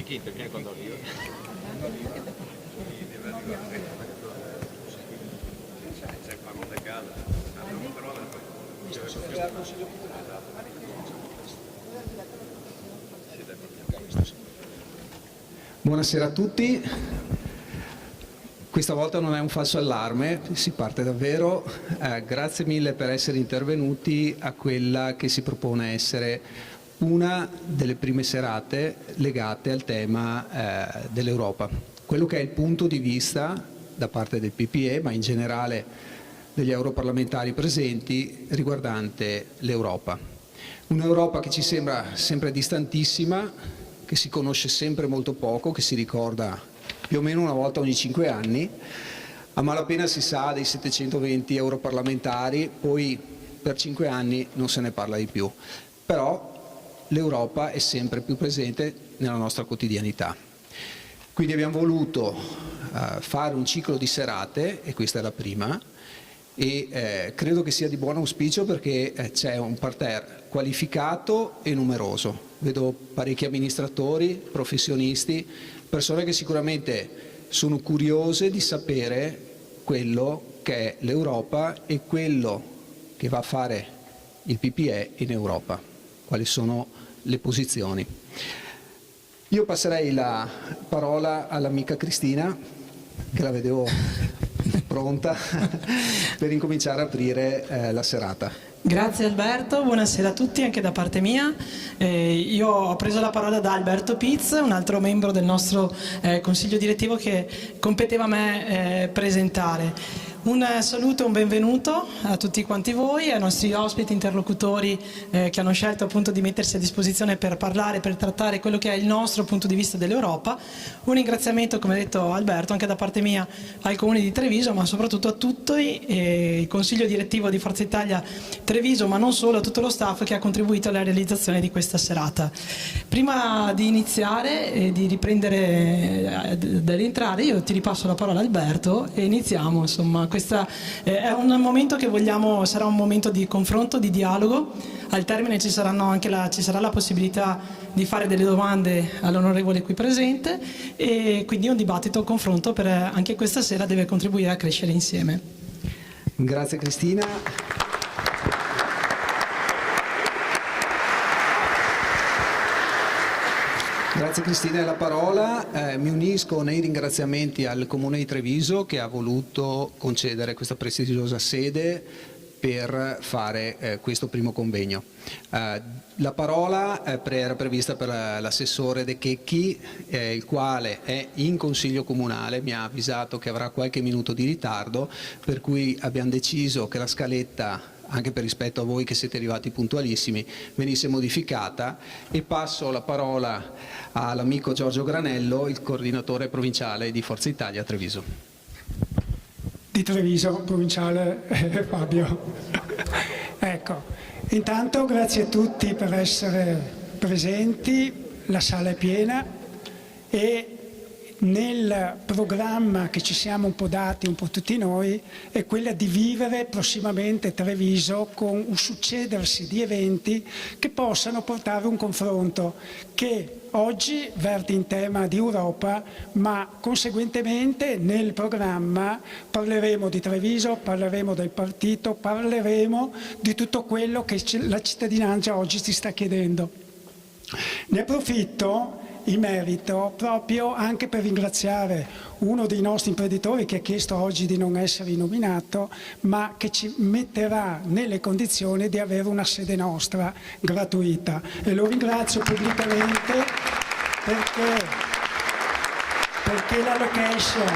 Chi interviene quando arriva? Buonasera a tutti. Questa volta non è un falso allarme, si parte davvero. Grazie mille per essere intervenuti a quella che si propone essere una delle prime serate legate al tema dell'Europa. Quello che è il punto di vista da parte del PPE, ma in generale degli europarlamentari presenti, riguardante l'Europa. Un'Europa che ci sembra sempre distantissima, che si conosce sempre molto poco, che si ricorda più o meno una volta ogni 5 anni. A malapena si sa dei 720 europarlamentari, poi per 5 anni non se ne parla di più. Però l'Europa è sempre più presente nella nostra quotidianità. Quindi abbiamo voluto fare un ciclo di serate, e questa è la prima, e credo che sia di buon auspicio perché c'è un parterre qualificato e numeroso. Vedo parecchi amministratori, professionisti, persone che sicuramente sono curiose di sapere quello che è l'Europa e quello che va a fare il PPE in Europa. Quali sono le posizioni. Io passerei la parola all'amica Cristina, che la vedevo pronta per incominciare a aprire la serata. Grazie Alberto, buonasera a tutti anche da parte mia. Io ho preso la parola da Alberto Piz, un altro membro del nostro consiglio direttivo che competeva a me presentare. Un saluto e un benvenuto a tutti quanti voi, ai nostri ospiti interlocutori che hanno scelto appunto di mettersi a disposizione per parlare, per trattare quello che è il nostro punto di vista dell'Europa. Un ringraziamento, come ha detto Alberto, anche da parte mia al Comune di Treviso, ma soprattutto a tutti, il Consiglio direttivo di Forza Italia Treviso, ma non solo, a tutto lo staff che ha contribuito alla realizzazione di questa serata. Prima di iniziare e di riprendere dall'entrare, io ti ripasso la parola Alberto e iniziamo, insomma. Questo è un momento che vogliamo, sarà un momento di confronto, di dialogo. Al termine ci sarà la possibilità di fare delle domande all'onorevole qui presente e quindi un dibattito, un confronto per anche questa sera deve contribuire a crescere insieme. Grazie Cristina. Grazie Cristina, la parola. Mi unisco nei ringraziamenti al Comune di Treviso che ha voluto concedere questa prestigiosa sede per fare questo primo convegno. La parola era prevista per l'assessore De Checchi, il quale è in Consiglio Comunale, mi ha avvisato che avrà qualche minuto di ritardo, per cui abbiamo deciso che la scaletta, anche per rispetto a voi che siete arrivati puntualissimi, venisse modificata, e passo la parola all'amico Giorgio Granello, il coordinatore provinciale di Forza Italia a Treviso. Di Treviso, provinciale Fabio. Ecco, intanto grazie a tutti per essere presenti, la sala è piena e nel programma che ci siamo un po' dati, un po' tutti noi, è quella di vivere prossimamente Treviso con un succedersi di eventi che possano portare un confronto che oggi verte in tema di Europa, ma conseguentemente nel programma parleremo di Treviso, parleremo del partito, parleremo di tutto quello che la cittadinanza oggi ci sta chiedendo. Ne approfitto in merito proprio anche per ringraziare uno dei nostri imprenditori che ha chiesto oggi di non essere nominato, ma che ci metterà nelle condizioni di avere una sede nostra gratuita, e lo ringrazio pubblicamente perché la location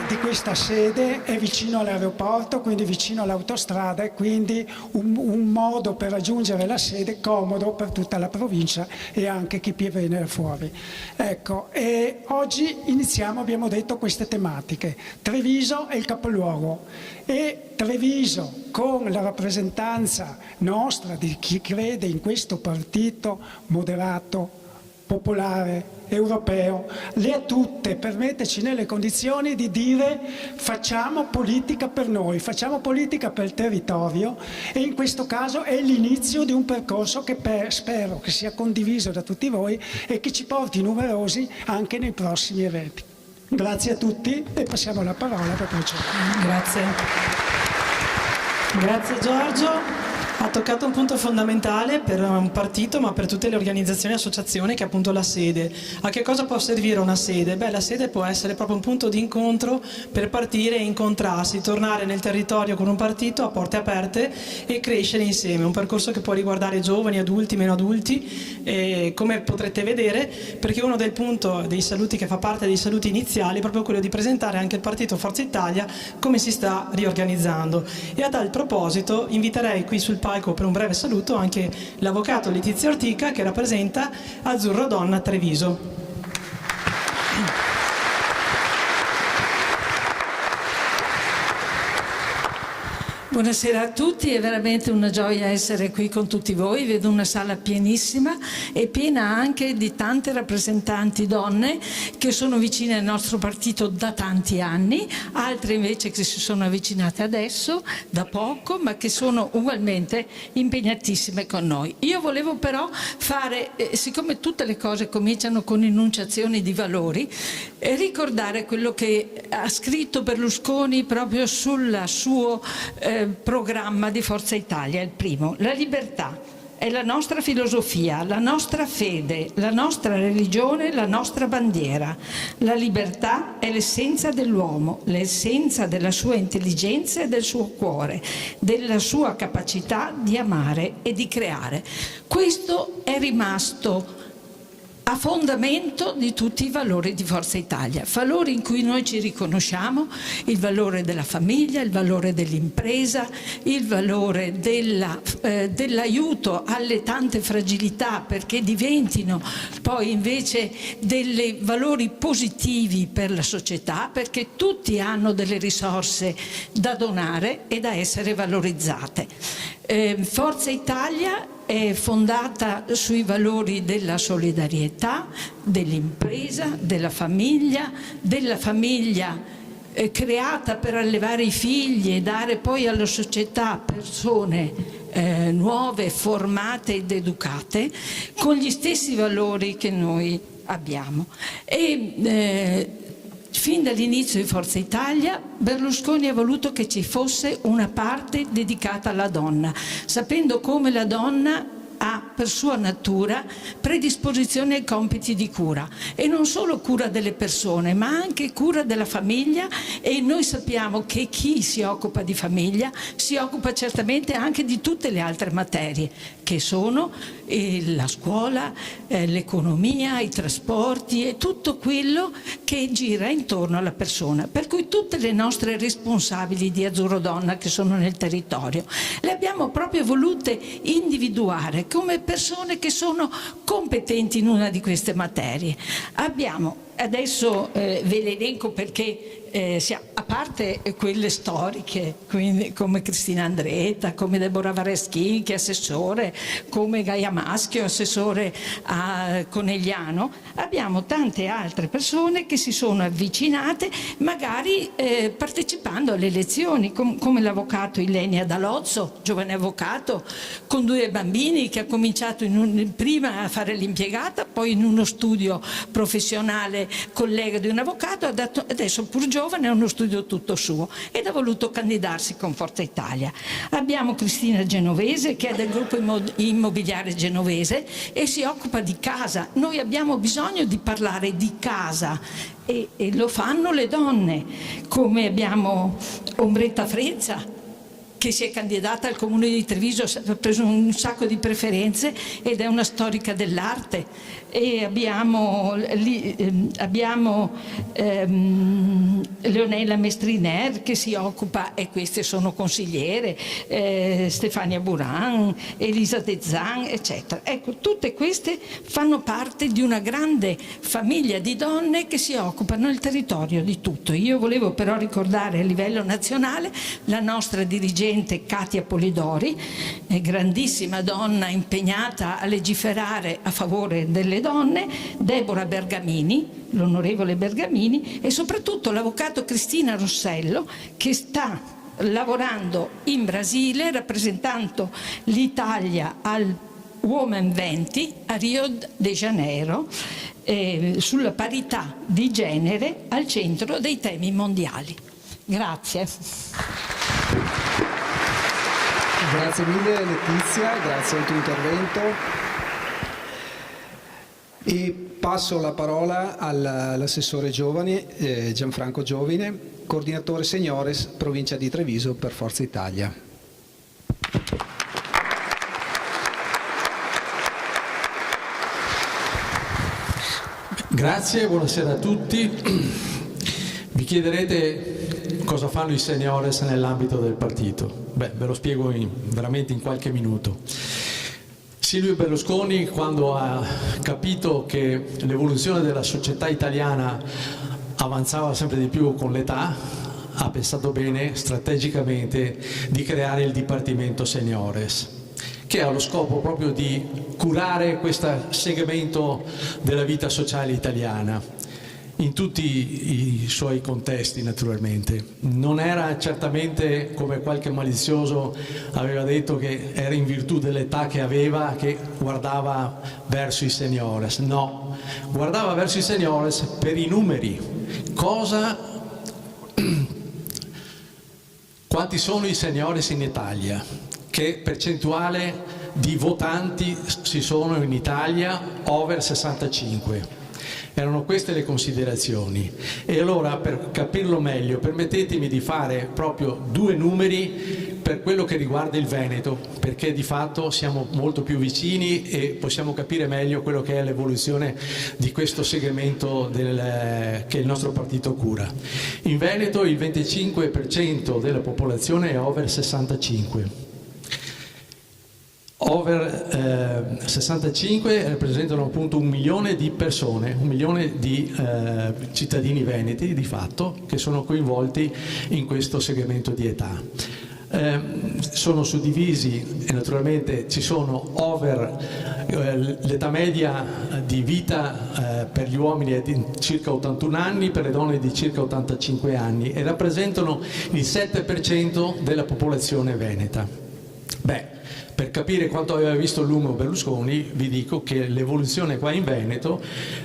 di questa sede è vicino all'aeroporto, quindi vicino all'autostrada, e quindi un modo per raggiungere la sede comodo per tutta la provincia e anche chi viene da fuori. Ecco, e oggi iniziamo, abbiamo detto, queste tematiche. Treviso è il capoluogo e Treviso, con la rappresentanza nostra di chi crede in questo partito moderato, popolare, europeo, le ha tutte per metterci nelle condizioni di dire facciamo politica per noi, facciamo politica per il territorio, e in questo caso è l'inizio di un percorso che spero che sia condiviso da tutti voi e che ci porti numerosi anche nei prossimi eventi. Grazie a tutti e passiamo la parola per procedere. Grazie Giorgio. Ha toccato un punto fondamentale per un partito, ma per tutte le organizzazioni e associazioni, che è appunto la sede. A che cosa può servire una sede? Beh, la sede può essere proprio un punto di incontro per partire e incontrarsi, tornare nel territorio con un partito a porte aperte e crescere insieme. Un percorso che può riguardare giovani, adulti, meno adulti, come potrete vedere, perché uno del punto dei saluti che fa parte dei saluti iniziali è proprio quello di presentare anche il partito Forza Italia come si sta riorganizzando. E a tal proposito inviterei qui sul palco per un breve saluto anche l'avvocato Letizia Ortica, che rappresenta Azzurro Donna Treviso. Buonasera a tutti, è veramente una gioia essere qui con tutti voi. Vedo una sala pienissima e piena anche di tante rappresentanti donne che sono vicine al nostro partito da tanti anni, altre invece che si sono avvicinate adesso, da poco, ma che sono ugualmente impegnatissime con noi. Io volevo però fare, siccome tutte le cose cominciano con enunciazioni di valori, ricordare quello che ha scritto Berlusconi proprio sul suo programma di Forza Italia. Il primo: la libertà è la nostra filosofia, la nostra fede, la nostra religione, la nostra bandiera. La libertà è l'essenza dell'uomo, l'essenza della sua intelligenza e del suo cuore, della sua capacità di amare e di creare. Questo è rimasto a fondamento di tutti i valori di Forza Italia, valori in cui noi ci riconosciamo: il valore della famiglia, il valore dell'impresa, il valore dell'aiuto alle tante fragilità perché diventino poi invece dei valori positivi per la società, perché tutti hanno delle risorse da donare e da essere valorizzate. Forza Italia è fondata sui valori della solidarietà, dell'impresa, della famiglia creata per allevare i figli e dare poi alla società persone nuove, formate ed educate, con gli stessi valori che noi abbiamo. Fin dall'inizio di Forza Italia Berlusconi ha voluto che ci fosse una parte dedicata alla donna, sapendo come la donna ha per sua natura predisposizione ai compiti di cura, e non solo cura delle persone ma anche cura della famiglia, e noi sappiamo che chi si occupa di famiglia si occupa certamente anche di tutte le altre materie che sono la scuola, l'economia, i trasporti e tutto quello che gira intorno alla persona, per cui tutte le nostre responsabili di Azzurro Donna che sono nel territorio le abbiamo proprio volute individuare come persone che sono competenti in una di queste materie. Abbiamo, adesso ve le elenco perché a parte quelle storiche, quindi come Cristina Andretta, come Deborah Vareschi, che è assessore, come Gaia Maschio, assessore a Conegliano, abbiamo tante altre persone che si sono avvicinate, magari partecipando alle elezioni, come l'avvocato Ilenia D'Alozzo, giovane avvocato con 2 bambini, che ha cominciato prima a fare l'impiegata, poi in uno studio professionale collega di un avvocato, adesso pur giovane ha uno studio tutto suo ed ha voluto candidarsi con Forza Italia. Abbiamo Cristina Genovese, che è del gruppo immobiliare Genovese e si occupa di casa. Noi abbiamo bisogno di parlare di casa e lo fanno le donne, come abbiamo Ombretta Frezza, che si è candidata al Comune di Treviso, ha preso un sacco di preferenze ed è una storica dell'arte. E abbiamo Leonella Mestriner che si occupa, e queste sono consigliere, Stefania Buran, Elisa De Zan, eccetera. Ecco, tutte queste fanno parte di una grande famiglia di donne che si occupano del territorio di tutto. Io volevo però ricordare a livello nazionale la nostra dirigente Katia Polidori, grandissima donna impegnata a legiferare a favore delle donne, Deborah Bergamini, l'onorevole Bergamini, e soprattutto l'avvocato Cristina Rossello, che sta lavorando in Brasile rappresentando l'Italia al Women 20 a Rio de Janeiro, sulla parità di genere al centro dei temi mondiali. Grazie. Grazie mille Letizia, grazie al tuo intervento. E passo la parola all'assessore giovani Gianfranco Giovine, coordinatore seniores provincia di Treviso per Forza Italia. Grazie, buonasera a tutti. Vi chiederete cosa fanno i seniores nell'ambito del partito. Beh, ve lo spiego veramente in qualche minuto. Silvio Berlusconi, quando ha capito che l'evoluzione della società italiana avanzava sempre di più con l'età, ha pensato bene strategicamente di creare il Dipartimento Seniores, che ha lo scopo proprio di curare questo segmento della vita sociale italiana in tutti i suoi contesti, naturalmente. Non era certamente, come qualche malizioso aveva detto, che era in virtù dell'età che aveva che guardava verso i seniores. No, guardava verso i seniores per i numeri. Quanti sono i seniores in Italia? Che percentuale di votanti ci sono in Italia over 65? Erano queste le considerazioni. E allora, per capirlo meglio, permettetemi di fare proprio due numeri per quello che riguarda il Veneto, perché di fatto siamo molto più vicini e possiamo capire meglio quello che è l'evoluzione di questo segmento che il nostro partito cura. In Veneto il 25% della popolazione è over 65. Over 65 rappresentano appunto 1 milione di persone, 1 milione di cittadini veneti di fatto che sono coinvolti in questo segmento di età. Sono suddivisi e naturalmente ci sono l'età media di vita per gli uomini è di circa 81 anni, per le donne di circa 85 anni e rappresentano il 7% della popolazione veneta. Beh, per capire quanto aveva visto a lungo Berlusconi, vi dico che l'evoluzione qua in Veneto,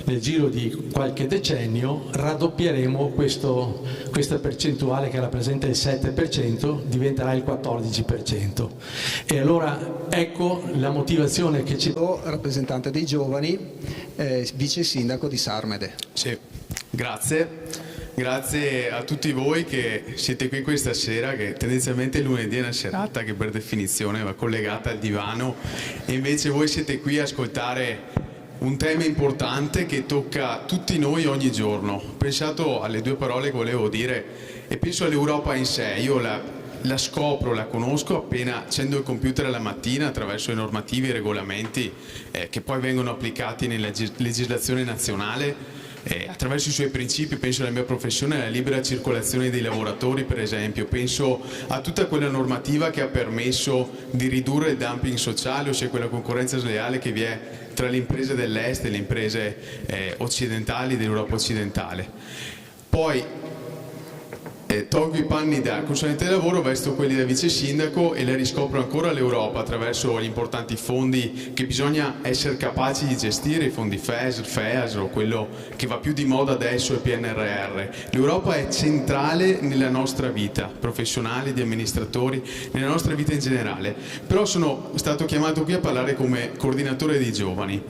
nel giro di qualche decennio, raddoppieremo questa percentuale che rappresenta il 7%, diventerà il 14%. E allora ecco la motivazione che ci... Rappresentante dei giovani, vice sindaco di Sarmede. Sì, grazie. Grazie a tutti voi che siete qui questa sera, che tendenzialmente il lunedì è una serata che per definizione va collegata al divano e invece voi siete qui a ascoltare un tema importante che tocca tutti noi ogni giorno. Ho pensato alle due parole che volevo dire e penso all'Europa in sé. Io la scopro, la conosco appena accendo il computer alla mattina attraverso le normative e i regolamenti che poi vengono applicati nella legislazione nazionale. Attraverso i suoi principi, penso alla mia professione, alla libera circolazione dei lavoratori per esempio, penso a tutta quella normativa che ha permesso di ridurre il dumping sociale, ossia quella concorrenza sleale che vi è tra le imprese dell'est e le imprese occidentali dell'Europa occidentale. Poi tolgo i panni da consulente del lavoro, vesto quelli da vice sindaco e le riscopro ancora l'Europa attraverso gli importanti fondi che bisogna essere capaci di gestire, i fondi FESR, FEASR o quello che va più di moda adesso, il PNRR. L'Europa è centrale nella nostra vita professionale, di amministratori, nella nostra vita in generale, però sono stato chiamato qui a parlare come coordinatore dei giovani.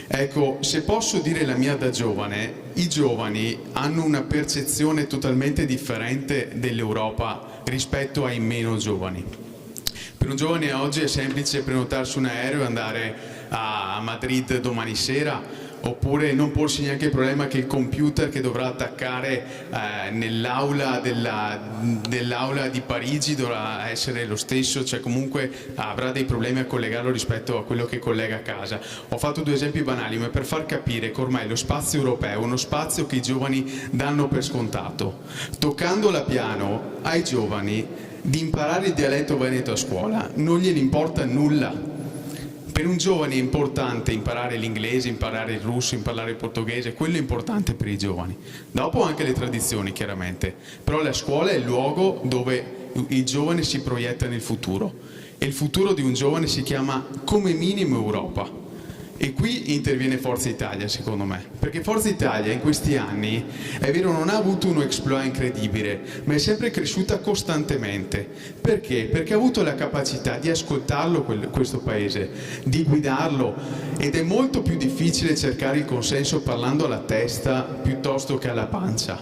Ecco, se posso dire la mia da giovane, i giovani hanno una percezione totalmente differente dell'Europa rispetto ai meno giovani. Per un giovane oggi è semplice prenotarsi un aereo e andare a Madrid domani sera, oppure non porsi neanche il problema che il computer che dovrà attaccare nell'aula di Parigi dovrà essere lo stesso, cioè comunque avrà dei problemi a collegarlo rispetto a quello che collega a casa. Ho fatto 2 esempi banali, ma per far capire che ormai lo spazio europeo è uno spazio che i giovani danno per scontato. Toccando piano ai giovani di imparare il dialetto veneto a scuola non gliene importa nulla. Per un giovane è importante imparare l'inglese, imparare il russo, imparare il portoghese, quello è importante per i giovani. Dopo anche le tradizioni, chiaramente, però la scuola è il luogo dove il giovane si proietta nel futuro, e il futuro di un giovane si chiama come minimo Europa. E qui interviene Forza Italia, secondo me, perché Forza Italia in questi anni, è vero, non ha avuto un exploit incredibile, ma è sempre cresciuta costantemente. Perché? Perché ha avuto la capacità di ascoltarlo questo paese, di guidarlo, ed è molto più difficile cercare il consenso parlando alla testa piuttosto che alla pancia.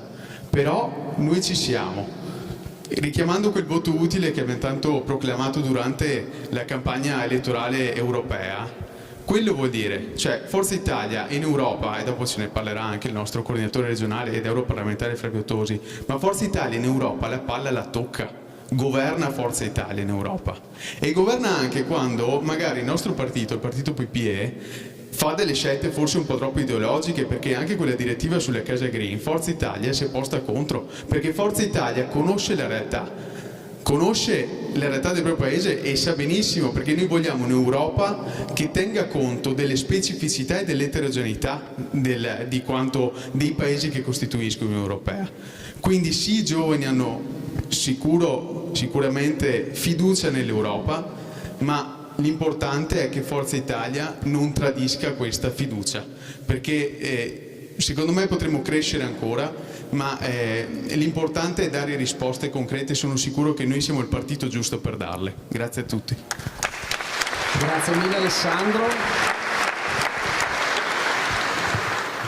Però noi ci siamo. Richiamando quel voto utile che abbiamo tanto proclamato durante la campagna elettorale europea, quello vuol dire, cioè Forza Italia in Europa, e dopo ce ne parlerà anche il nostro coordinatore regionale ed europarlamentare Flavio Tosi, ma Forza Italia in Europa la palla la tocca, governa Forza Italia in Europa, e governa anche quando magari il nostro partito, il partito PPE, fa delle scelte forse un po' troppo ideologiche, perché anche quella direttiva sulle case green Forza Italia si è posta contro, perché Forza Italia conosce la realtà del proprio paese e sa benissimo, perché noi vogliamo un'Europa che tenga conto delle specificità e dell'eterogeneità dei paesi che costituiscono l'Unione Europea. Quindi sì, i giovani hanno sicuramente fiducia nell'Europa, ma l'importante è che Forza Italia non tradisca questa fiducia, perché secondo me potremo crescere ancora, ma l'importante è dare risposte concrete, e sono sicuro che noi siamo il partito giusto per darle. Grazie a tutti. Grazie mille Alessandro.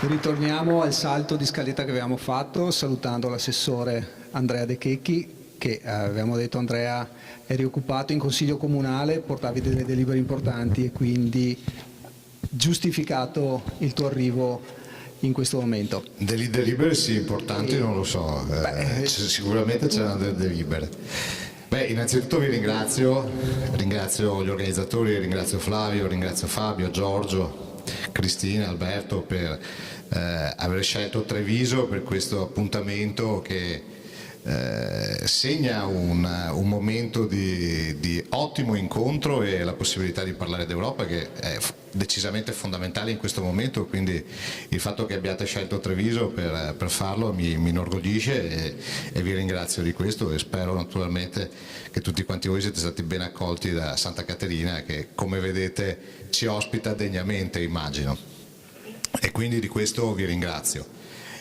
Ritorniamo al salto di scaletta che avevamo fatto, salutando l'assessore Andrea De Checchi, che avevamo detto, Andrea, eri occupato in consiglio comunale, portavi delle delibere importanti e quindi giustificato il tuo arrivo in questo momento. Delle delibere sì, importanti non lo so, sicuramente c'erano delle delibere. Innanzitutto vi ringrazio gli organizzatori, ringrazio Flavio, ringrazio Fabio, Giorgio, Cristina, Alberto per aver scelto Treviso per questo appuntamento che segna un momento di ottimo incontro e la possibilità di parlare d'Europa, che è decisamente fondamentale in questo momento, quindi il fatto che abbiate scelto Treviso per farlo mi inorgoglisce e vi ringrazio di questo, e spero naturalmente che tutti quanti voi siete stati ben accolti da Santa Caterina, che come vedete ci ospita degnamente, immagino, e quindi di questo vi ringrazio.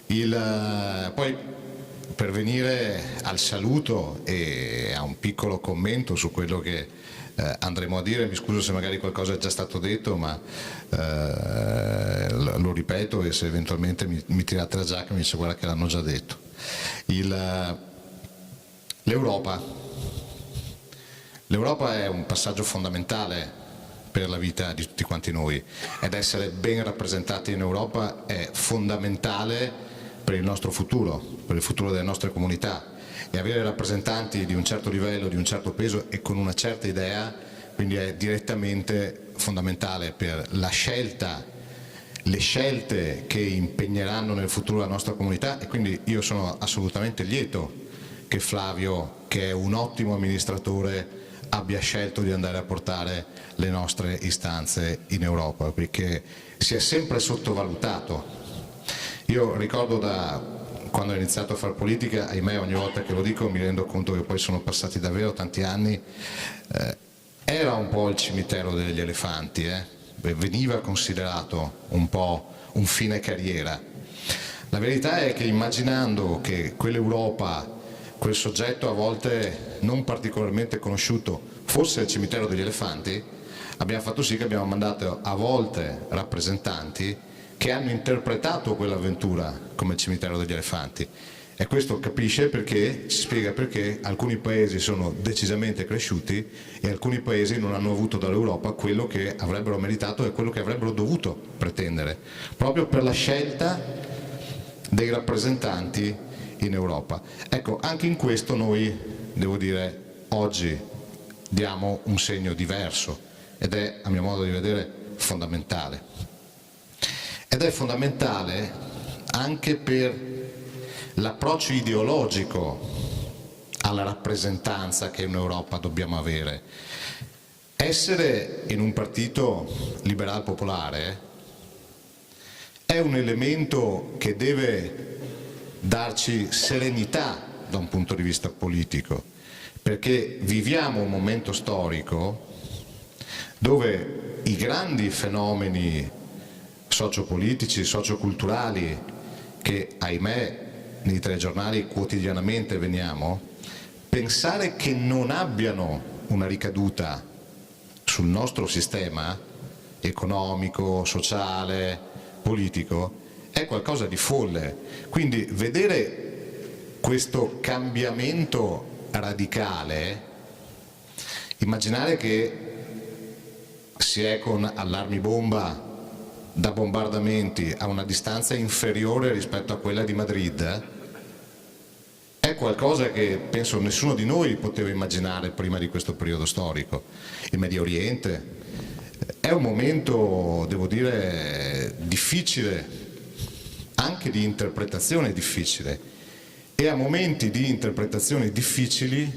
Poi, per venire al saluto e a un piccolo commento su quello che andremo a dire, mi scuso se magari qualcosa è già stato detto, ma lo ripeto, e se eventualmente mi tirate la giacca mi dice guarda che l'hanno già detto. L'Europa è un passaggio fondamentale per la vita di tutti quanti noi, ed essere ben rappresentati in Europa è fondamentale per il nostro futuro, per il futuro delle nostre comunità, e avere rappresentanti di un certo livello, di un certo peso e con una certa idea, quindi è direttamente fondamentale per le scelte che impegneranno nel futuro la nostra comunità, e quindi io sono assolutamente lieto che Flavio, che è un ottimo amministratore, abbia scelto di andare a portare le nostre istanze in Europa, perché si è sempre sottovalutato. Io ricordo da quando ho iniziato a fare politica, ahimè ogni volta che lo dico mi rendo conto che poi sono passati davvero tanti anni, era un po' il cimitero degli elefanti, veniva considerato un po' un fine carriera. La verità è che, immaginando che quell'Europa, quel soggetto a volte non particolarmente conosciuto, fosse il cimitero degli elefanti, abbiamo fatto sì che abbiamo mandato a volte rappresentanti che hanno interpretato quell'avventura come il cimitero degli elefanti, E questo ci spiega perché alcuni paesi sono decisamente cresciuti e alcuni paesi non hanno avuto dall'Europa quello che avrebbero meritato e quello che avrebbero dovuto pretendere, proprio per la scelta dei rappresentanti in Europa. Ecco, anche in questo noi, devo dire, oggi diamo un segno diverso ed è, a mio modo di vedere, fondamentale. Ed è fondamentale anche per l'approccio ideologico alla rappresentanza che in Europa dobbiamo avere. Essere in un partito liberal popolare è un elemento che deve darci serenità da un punto di vista politico, perché viviamo un momento storico dove i grandi fenomeni sociopolitici, socioculturali che, ahimè, nei telegiornali quotidianamente vediamo, pensare che non abbiano una ricaduta sul nostro sistema economico, sociale, politico, è qualcosa di folle. Quindi vedere questo cambiamento radicale, immaginare che si è con allarmi bomba da bombardamenti a una distanza inferiore rispetto a quella di Madrid, è qualcosa che penso nessuno di noi poteva immaginare prima di questo periodo storico. Il Medio Oriente è un momento, devo dire, difficile, anche di interpretazione difficile, e a momenti di interpretazione difficili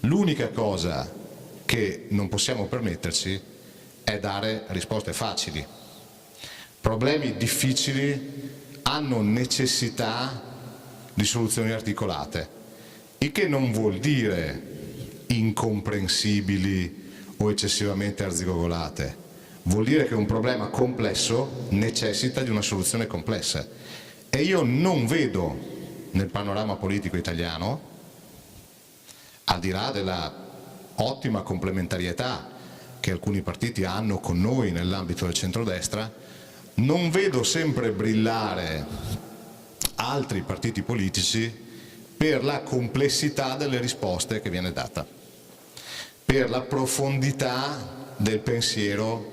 l'unica cosa che non possiamo permetterci è dare risposte facili. Problemi difficili hanno necessità di soluzioni articolate, il che non vuol dire incomprensibili o eccessivamente arzigogolate, vuol dire che un problema complesso necessita di una soluzione complessa. E io non vedo nel panorama politico italiano, al di là della ottima complementarietà che alcuni partiti hanno con noi nell'ambito del centrodestra, non vedo sempre brillare altri partiti politici per la complessità delle risposte che viene data, per la profondità del pensiero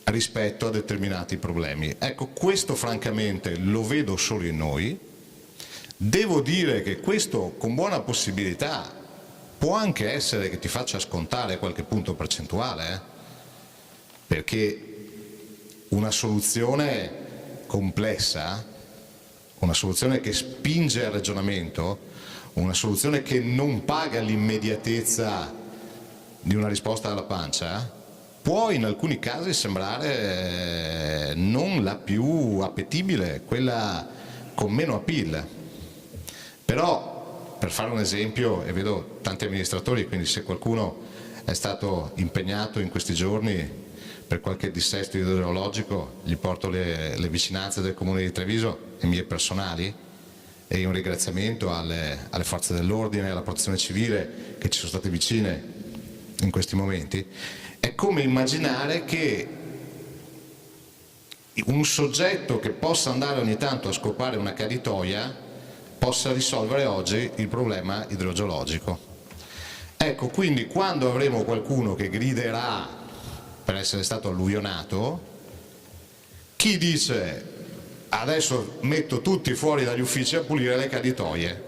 rispetto a determinati problemi. Ecco, questo francamente lo vedo solo in noi. Devo dire che questo con buona possibilità può anche essere che ti faccia scontare qualche punto percentuale, perché una soluzione complessa, una soluzione che spinge al ragionamento, una soluzione che non paga l'immediatezza di una risposta alla pancia, può in alcuni casi sembrare non la più appetibile, quella con meno appeal. Però, per fare un esempio, e vedo tanti amministratori, quindi se qualcuno è stato impegnato in questi giorni per qualche dissesto idrogeologico, gli porto le vicinanze del Comune di Treviso, le mie personali, e un ringraziamento alle forze dell'ordine e alla protezione civile che ci sono state vicine in questi momenti. È come immaginare che un soggetto che possa andare ogni tanto a scopare una caditoia possa risolvere oggi il problema idrogeologico. Ecco, quindi quando avremo qualcuno che griderà per essere stato alluvionato, chi dice adesso metto tutti fuori dagli uffici a pulire le caditoie,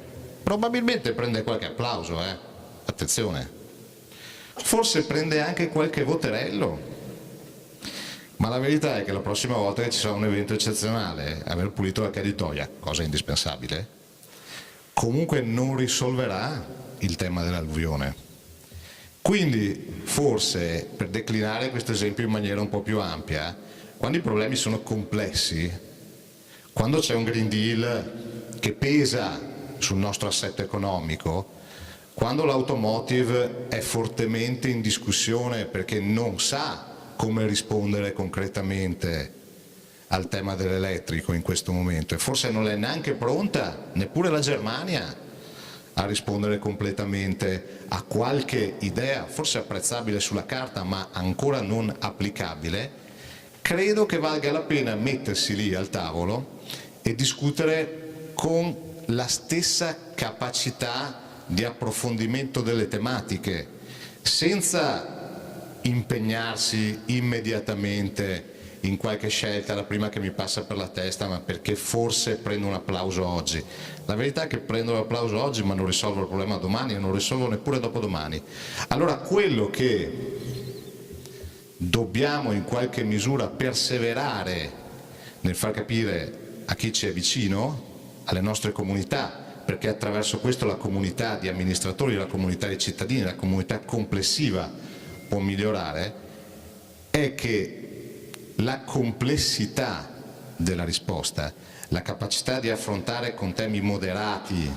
probabilmente prende qualche applauso, attenzione, forse prende anche qualche voterello, ma la verità è che la prossima volta che ci sarà un evento eccezionale, aver pulito la caditoia, cosa indispensabile, comunque non risolverà il tema dell'alluvione. Quindi forse, per declinare questo esempio in maniera un po' più ampia, quando i problemi sono complessi, quando c'è un Green Deal che pesa sul nostro assetto economico, quando l'automotive è fortemente in discussione perché non sa come rispondere concretamente al tema dell'elettrico in questo momento, e forse non è neanche pronta, neppure la Germania, a rispondere completamente a qualche idea, forse apprezzabile sulla carta ma ancora non applicabile, credo che valga la pena mettersi lì al tavolo e discutere con la stessa capacità di approfondimento delle tematiche, senza impegnarsi immediatamente in qualche scelta, la prima che mi passa per la testa, ma perché forse prendo un applauso oggi. La verità è che prendo l'applauso oggi ma non risolvo il problema domani e non risolvo neppure dopodomani. Allora quello che dobbiamo in qualche misura perseverare nel far capire a chi ci è vicino, alle nostre comunità, perché attraverso questo la comunità di amministratori, la comunità di cittadini, la comunità complessiva può migliorare, è che la complessità della risposta, la capacità di affrontare con temi moderati,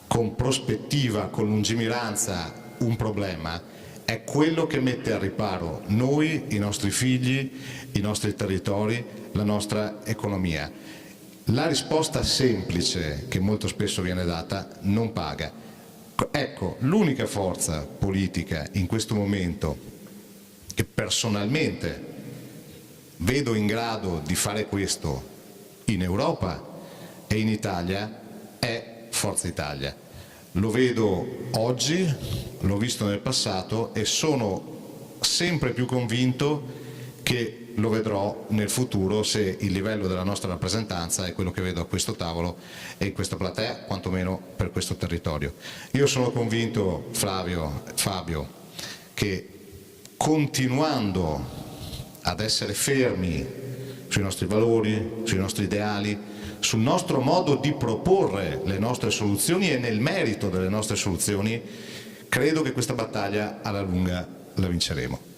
con prospettiva, con lungimiranza un problema, è quello che mette al riparo noi, i nostri figli, i nostri territori, la nostra economia. La risposta semplice che molto spesso viene data non paga. Ecco, l'unica forza politica in questo momento che personalmente vedo in grado di fare questo in Europa e in Italia è Forza Italia. Lo vedo oggi, l'ho visto nel passato e sono sempre più convinto che lo vedrò nel futuro se il livello della nostra rappresentanza è quello che vedo a questo tavolo e in questa platea, quantomeno per questo territorio. Io sono convinto, Fabio, che continuando ad essere fermi sui nostri valori, sui nostri ideali, sul nostro modo di proporre le nostre soluzioni e nel merito delle nostre soluzioni, credo che questa battaglia alla lunga la vinceremo.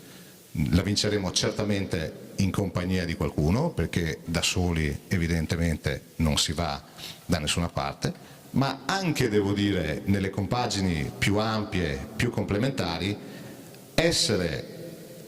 La vinceremo certamente in compagnia di qualcuno, perché da soli evidentemente non si va da nessuna parte, ma anche, devo dire, nelle compagini più ampie, più complementari, essere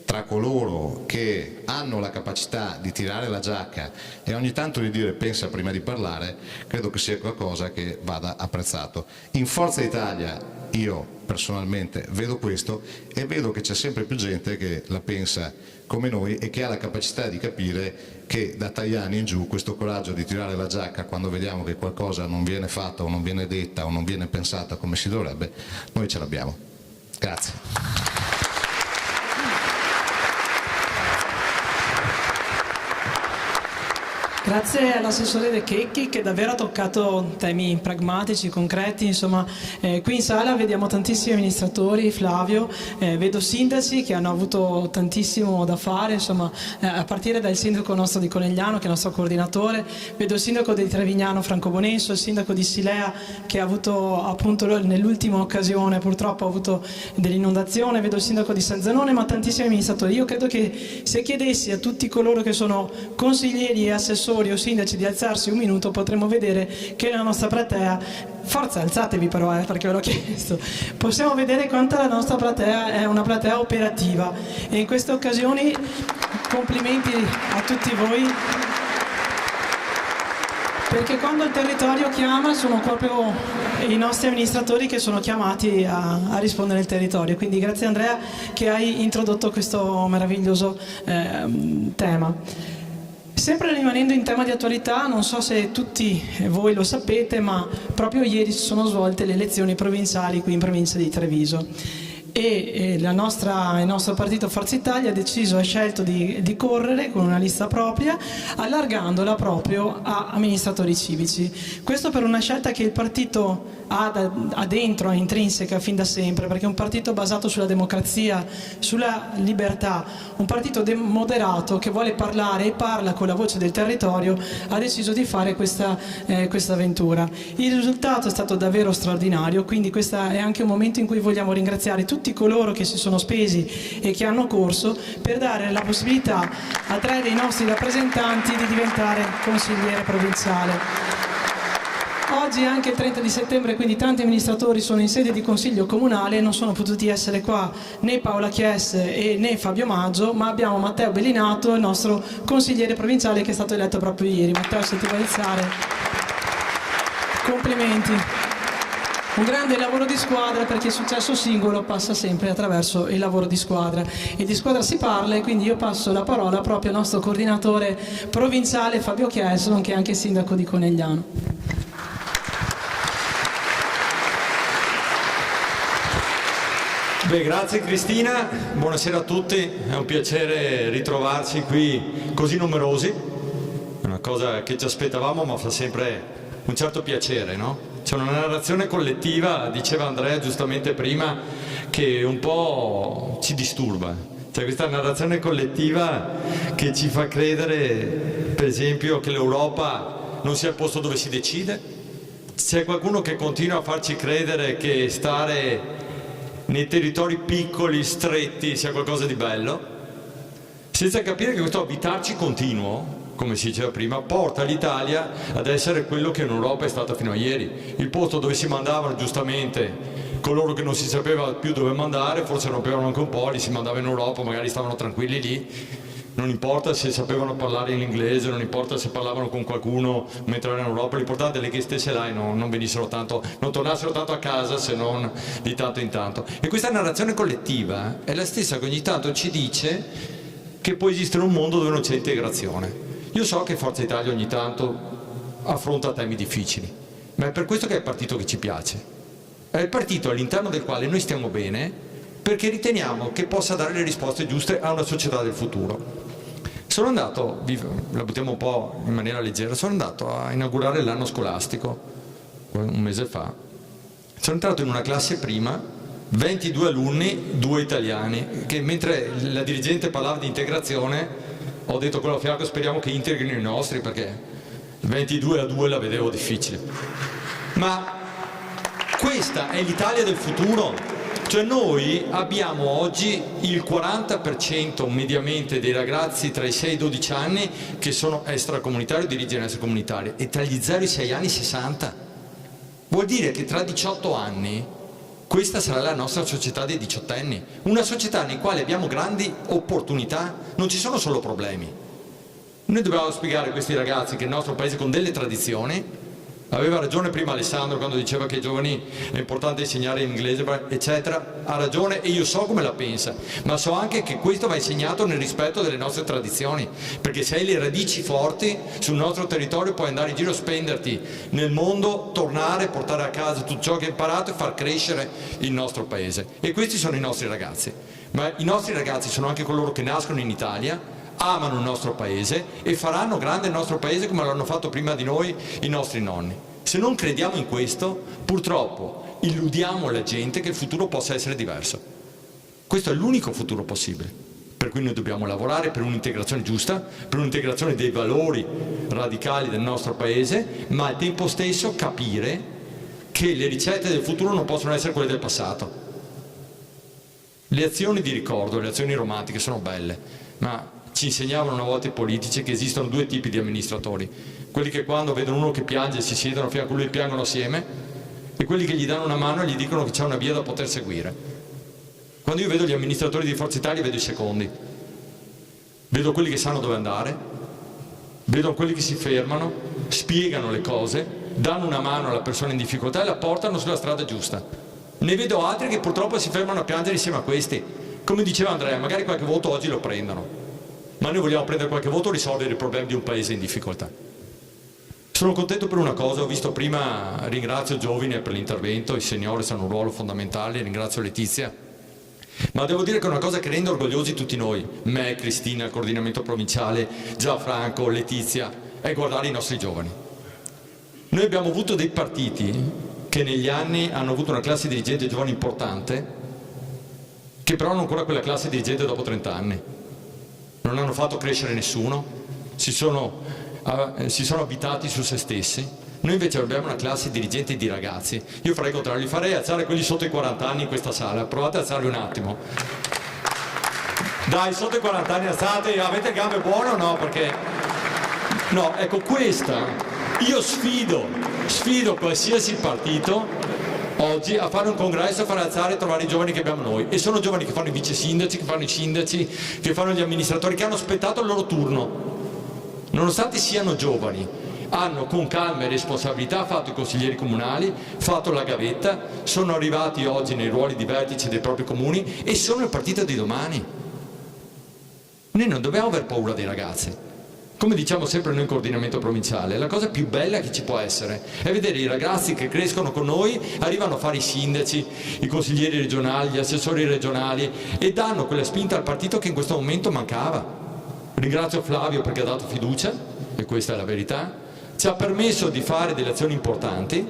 tra coloro che hanno la capacità di tirare la giacca e ogni tanto di dire pensa prima di parlare, credo che sia qualcosa che vada apprezzato. In Forza Italia io personalmente vedo questo e vedo che c'è sempre più gente che la pensa come noi e che ha la capacità di capire che da Tajani in giù questo coraggio di tirare la giacca quando vediamo che qualcosa non viene fatta o non viene detta o non viene pensata come si dovrebbe, noi ce l'abbiamo. Grazie. Grazie all'assessore De Checchi che davvero ha toccato temi pragmatici, concreti, insomma qui in sala vediamo tantissimi amministratori, Flavio, vedo sindaci che hanno avuto tantissimo da fare, insomma a partire dal sindaco nostro di Conegliano che è il nostro coordinatore, vedo il sindaco di Trevignano Franco Bonenso, il sindaco di Silea che ha avuto appunto nell'ultima occasione purtroppo ha avuto dell'inondazione, vedo il sindaco di San Zenone, ma tantissimi amministratori. Io credo che se chiedessi a tutti coloro che sono consiglieri e assessori o sindaci di alzarsi un minuto potremmo vedere che nella nostra platea, forza alzatevi però perché ve l'ho chiesto, possiamo vedere quanto la nostra platea è una platea operativa e in queste occasioni complimenti a tutti voi, perché quando il territorio chiama sono proprio i nostri amministratori che sono chiamati a rispondere al territorio, quindi grazie Andrea che hai introdotto questo meraviglioso tema. Sempre rimanendo in tema di attualità, non so se tutti voi lo sapete, ma proprio ieri si sono svolte le elezioni provinciali qui in provincia di Treviso e il nostro partito Forza Italia ha scelto di correre con una lista propria, allargandola proprio a amministratori civici. Questo per una scelta che il partito ha dentro, è intrinseca fin da sempre, perché è un partito basato sulla democrazia, sulla libertà, un partito moderato che vuole parlare e parla con la voce del territorio, ha deciso di fare questa avventura. Il risultato è stato davvero straordinario, quindi questo è anche un momento in cui vogliamo ringraziare tutti coloro che si sono spesi e che hanno corso per dare la possibilità a 3 dei nostri rappresentanti di diventare consigliere provinciale. Oggi è anche il 30 di settembre, quindi tanti amministratori sono in sede di consiglio comunale, non sono potuti essere qua né Paola Chiesse e né Fabio Maggio, ma abbiamo Matteo Bellinato, il nostro consigliere provinciale che è stato eletto proprio ieri. Matteo, se ti vuoi alzare, complimenti. Un grande lavoro di squadra, perché il successo singolo passa sempre attraverso il lavoro di squadra e di squadra si parla, e quindi io passo la parola proprio al nostro coordinatore provinciale Fabio Chiesse, nonché anche sindaco di Conegliano. Beh, grazie Cristina, buonasera a tutti, è un piacere ritrovarci qui così numerosi, è una cosa che ci aspettavamo ma fa sempre un certo piacere, no? C'è una narrazione collettiva, diceva Andrea giustamente prima, che un po' ci disturba. C'è questa narrazione collettiva che ci fa credere, per esempio, che l'Europa non sia il posto dove si decide. C'è qualcuno che continua a farci credere che stare nei territori piccoli, stretti, sia qualcosa di bello, senza capire che questo abitarci continuo, come si diceva prima, porta l'Italia ad essere quello che in Europa è stata fino a ieri, il posto dove si mandavano giustamente coloro che non si sapeva più dove mandare, forse rompevano anche un po', li si mandava in Europa, magari stavano tranquilli lì, non importa se sapevano parlare in inglese, non importa se parlavano con qualcuno mentre erano in Europa, l'importante è che stesse là e non venissero tanto, non tornassero tanto a casa se non di tanto in tanto. E questa narrazione collettiva è la stessa che ogni tanto ci dice che può esistere un mondo dove non c'è integrazione. Io so che Forza Italia ogni tanto affronta temi difficili, ma è per questo che è il partito che ci piace. È il partito all'interno del quale noi stiamo bene perché riteniamo che possa dare le risposte giuste a una società del futuro. Sono andato, la buttiamo un po' in maniera leggera, sono andato a inaugurare l'anno scolastico un mese fa. Sono entrato in una classe prima, 22 alunni, 2 italiani, che mentre la dirigente parlava di integrazione ho detto quello a fianco speriamo che integrino i nostri perché 22 a 2 la vedevo difficile. Ma questa è l'Italia del futuro. Cioè noi abbiamo oggi il 40% mediamente dei ragazzi tra i 6 e i 12 anni che sono extracomunitari o dirigono extracomunitari e tra gli 0 e i 6 anni 60. Vuol dire che tra 18 anni questa sarà la nostra società dei diciottenni, una società nella quale abbiamo grandi opportunità, non ci sono solo problemi. Noi dobbiamo spiegare a questi ragazzi che il nostro paese con delle tradizioni. Aveva ragione prima Alessandro quando diceva che ai giovani è importante insegnare in inglese, eccetera, ha ragione e io so come la pensa, ma so anche che questo va insegnato nel rispetto delle nostre tradizioni, perché se hai le radici forti sul nostro territorio puoi andare in giro a spenderti nel mondo, tornare, portare a casa tutto ciò che hai imparato e far crescere il nostro paese. E questi sono i nostri ragazzi, ma i nostri ragazzi sono anche coloro che nascono in Italia, amano il nostro paese e faranno grande il nostro paese come l'hanno fatto prima di noi i nostri nonni. Se non crediamo in questo, purtroppo illudiamo la gente che il futuro possa essere diverso. Questo è l'unico futuro possibile, per cui noi dobbiamo lavorare per un'integrazione giusta, per un'integrazione dei valori radicali del nostro paese, ma al tempo stesso capire che le ricette del futuro non possono essere quelle del passato. Le azioni di ricordo, le azioni romantiche sono belle, ma ci insegnavano una volta i politici che esistono 2 tipi di amministratori, quelli che quando vedono uno che piange si siedono a fianco a lui e piangono assieme, e quelli che gli danno una mano e gli dicono che c'è una via da poter seguire. Quando io vedo gli amministratori di Forza Italia vedo i secondi, vedo quelli che sanno dove andare, vedo quelli che si fermano, spiegano le cose, danno una mano alla persona in difficoltà e la portano sulla strada giusta. Ne vedo altri che purtroppo si fermano a piangere insieme a questi. Come diceva Andrea, magari qualche voto oggi lo prendono, ma noi vogliamo prendere qualche voto e risolvere i problemi di un paese in difficoltà. Sono contento per una cosa, ho visto prima, ringrazio Giovine per l'intervento, i seniori hanno un ruolo fondamentale, ringrazio Letizia, ma devo dire che è una cosa che rende orgogliosi tutti noi, me, Cristina, il coordinamento provinciale, Gianfranco, Letizia, è guardare i nostri giovani. Noi abbiamo avuto dei partiti che negli anni hanno avuto una classe dirigente giovane importante, che però hanno ancora quella classe dirigente dopo 30 anni. Non hanno fatto crescere nessuno, si sono abitati su se stessi. Noi invece abbiamo una classe dirigente di ragazzi. Io farei il contrario, li farei alzare quelli sotto i 40 anni in questa sala. Provate a alzarli un attimo. Dai, sotto i 40 anni alzate, avete gambe buone o no? Perché no, ecco questa, io sfido qualsiasi partito oggi a fare un congresso, a fare alzare e trovare i giovani che abbiamo noi, e sono giovani che fanno i vice sindaci, che fanno i sindaci, che fanno gli amministratori, che hanno aspettato il loro turno, nonostante siano giovani, hanno con calma e responsabilità fatto i consiglieri comunali, fatto la gavetta, sono arrivati oggi nei ruoli di vertice dei propri comuni e sono il partito di domani. Noi non dobbiamo aver paura dei ragazzi. Come diciamo sempre noi in coordinamento provinciale, la cosa più bella che ci può essere è vedere i ragazzi che crescono con noi, arrivano a fare i sindaci, i consiglieri regionali, gli assessori regionali e danno quella spinta al partito che in questo momento mancava. Ringrazio Flavio perché ha dato fiducia, e questa è la verità, ci ha permesso di fare delle azioni importanti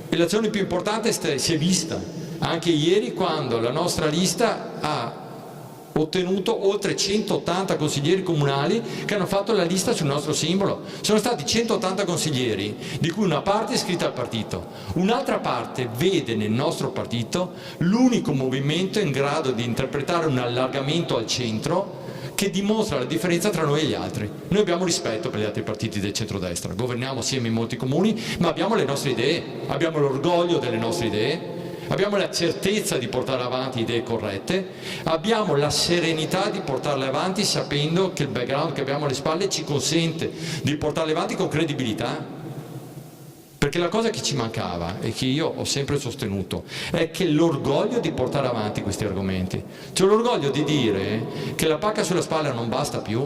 e l'azione più importante si è vista anche ieri quando la nostra lista ha ottenuto oltre 180 consiglieri comunali che hanno fatto la lista sul nostro simbolo. Sono stati 180 consiglieri, di cui una parte è iscritta al partito, un'altra parte vede nel nostro partito l'unico movimento in grado di interpretare un allargamento al centro che dimostra la differenza tra noi e gli altri. Noi abbiamo rispetto per gli altri partiti del centrodestra, governiamo assieme in molti comuni, ma abbiamo le nostre idee, abbiamo l'orgoglio delle nostre idee, abbiamo la certezza di portare avanti idee corrette, abbiamo la serenità di portarle avanti sapendo che il background che abbiamo alle spalle ci consente di portarle avanti con credibilità. Perché la cosa che ci mancava, e che io ho sempre sostenuto, è che l'orgoglio di portare avanti questi argomenti, cioè l'orgoglio di dire che la pacca sulla spalla non basta più.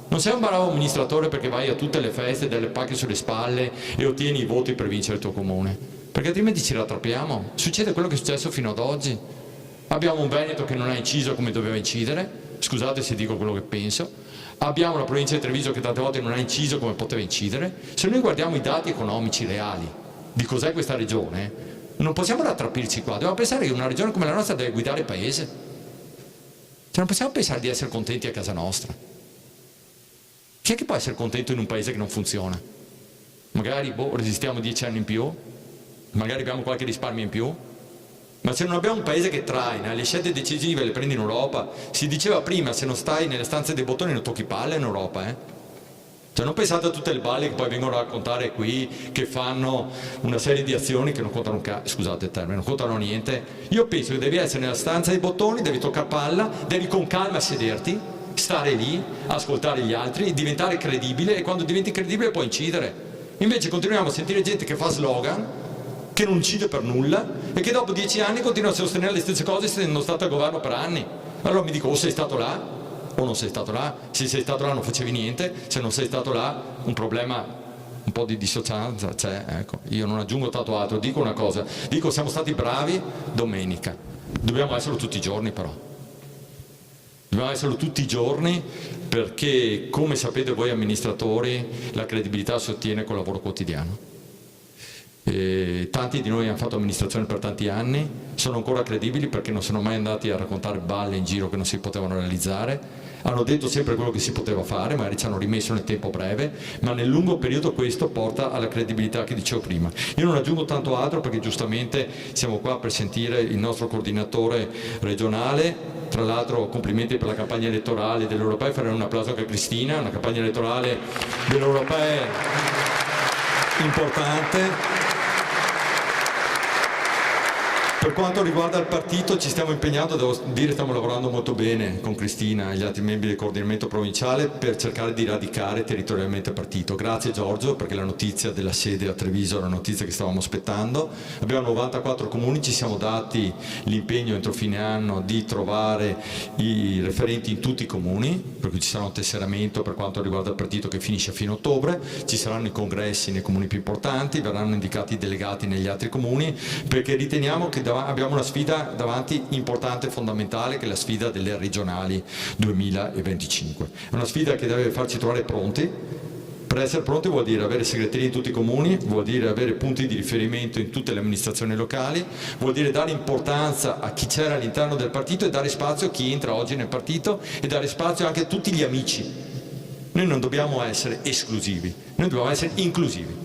Non sei un bravo amministratore perché vai a tutte le feste delle pacche sulle spalle e ottieni i voti per vincere il tuo comune, perché altrimenti ci rattrappiamo. Succede quello che è successo fino ad oggi. Abbiamo un Veneto che non ha inciso come doveva incidere, scusate se dico quello che penso, abbiamo una provincia di Treviso che tante volte non ha inciso come poteva incidere. Se noi guardiamo i dati economici reali di cos'è questa regione, non possiamo rattrappirci qua, dobbiamo pensare che una regione come la nostra deve guidare il paese, cioè non possiamo pensare di essere contenti a casa nostra. Chi è che può essere contento in un paese che non funziona? Magari resistiamo 10 anni in più, magari abbiamo qualche risparmio in più, ma se non abbiamo un paese che traina, le scelte decisive le prendi in Europa. Si diceva prima, se non stai nelle stanze dei bottoni non tocchi palle in Europa, Cioè non pensate a tutte le balle che poi vengono a raccontare qui, che fanno una serie di azioni che non contano scusate il termine, non contano niente. Io penso che devi essere nella stanza dei bottoni, devi toccare palla, devi con calma sederti, stare lì, ascoltare gli altri, diventare credibile, e quando diventi credibile puoi incidere. Invece continuiamo a sentire gente che fa slogan, che non incide per nulla e che dopo 10 anni continua a sostenere le stesse cose essendo stato al governo per anni. Allora mi dico, o sei stato là o non sei stato là. Se sei stato là non facevi niente, se non sei stato là un problema, un po' di dissocianza c'è, ecco. Io non aggiungo tanto altro, dico una cosa, dico siamo stati bravi domenica, dobbiamo esserlo tutti i giorni però. Dobbiamo esserlo tutti i giorni perché, come sapete voi amministratori, la credibilità si ottiene col lavoro quotidiano. Tanti di noi hanno fatto amministrazione per tanti anni, sono ancora credibili perché non sono mai andati a raccontare balle in giro che non si potevano realizzare, hanno detto sempre quello che si poteva fare, magari ci hanno rimesso nel tempo breve, ma nel lungo periodo questo porta alla credibilità che dicevo prima. Io non aggiungo tanto altro perché giustamente siamo qua per sentire il nostro coordinatore regionale. Tra l'altro complimenti per la campagna elettorale delle europee, farei un applauso anche a Cristina, una campagna elettorale delle europee importante. Per quanto riguarda il partito ci stiamo impegnando, devo dire stiamo lavorando molto bene con Cristina e gli altri membri del coordinamento provinciale per cercare di radicare territorialmente il partito. Grazie Giorgio, perché la notizia della sede a Treviso è una notizia che stavamo aspettando. Abbiamo 94 comuni, ci siamo dati l'impegno entro fine anno di trovare i referenti in tutti i comuni, per cui ci sarà un tesseramento per quanto riguarda il partito che finisce a fine ottobre, ci saranno i congressi nei comuni più importanti, verranno indicati i delegati negli altri comuni, perché riteniamo che abbiamo una sfida davanti importante e fondamentale, che è la sfida delle regionali 2025. È una sfida che deve farci trovare pronti. Per essere pronti vuol dire avere segreterie in tutti i comuni, vuol dire avere punti di riferimento in tutte le amministrazioni locali, vuol dire dare importanza a chi c'era all'interno del partito e dare spazio a chi entra oggi nel partito e dare spazio anche a tutti gli amici. Noi non dobbiamo essere esclusivi, noi dobbiamo essere inclusivi.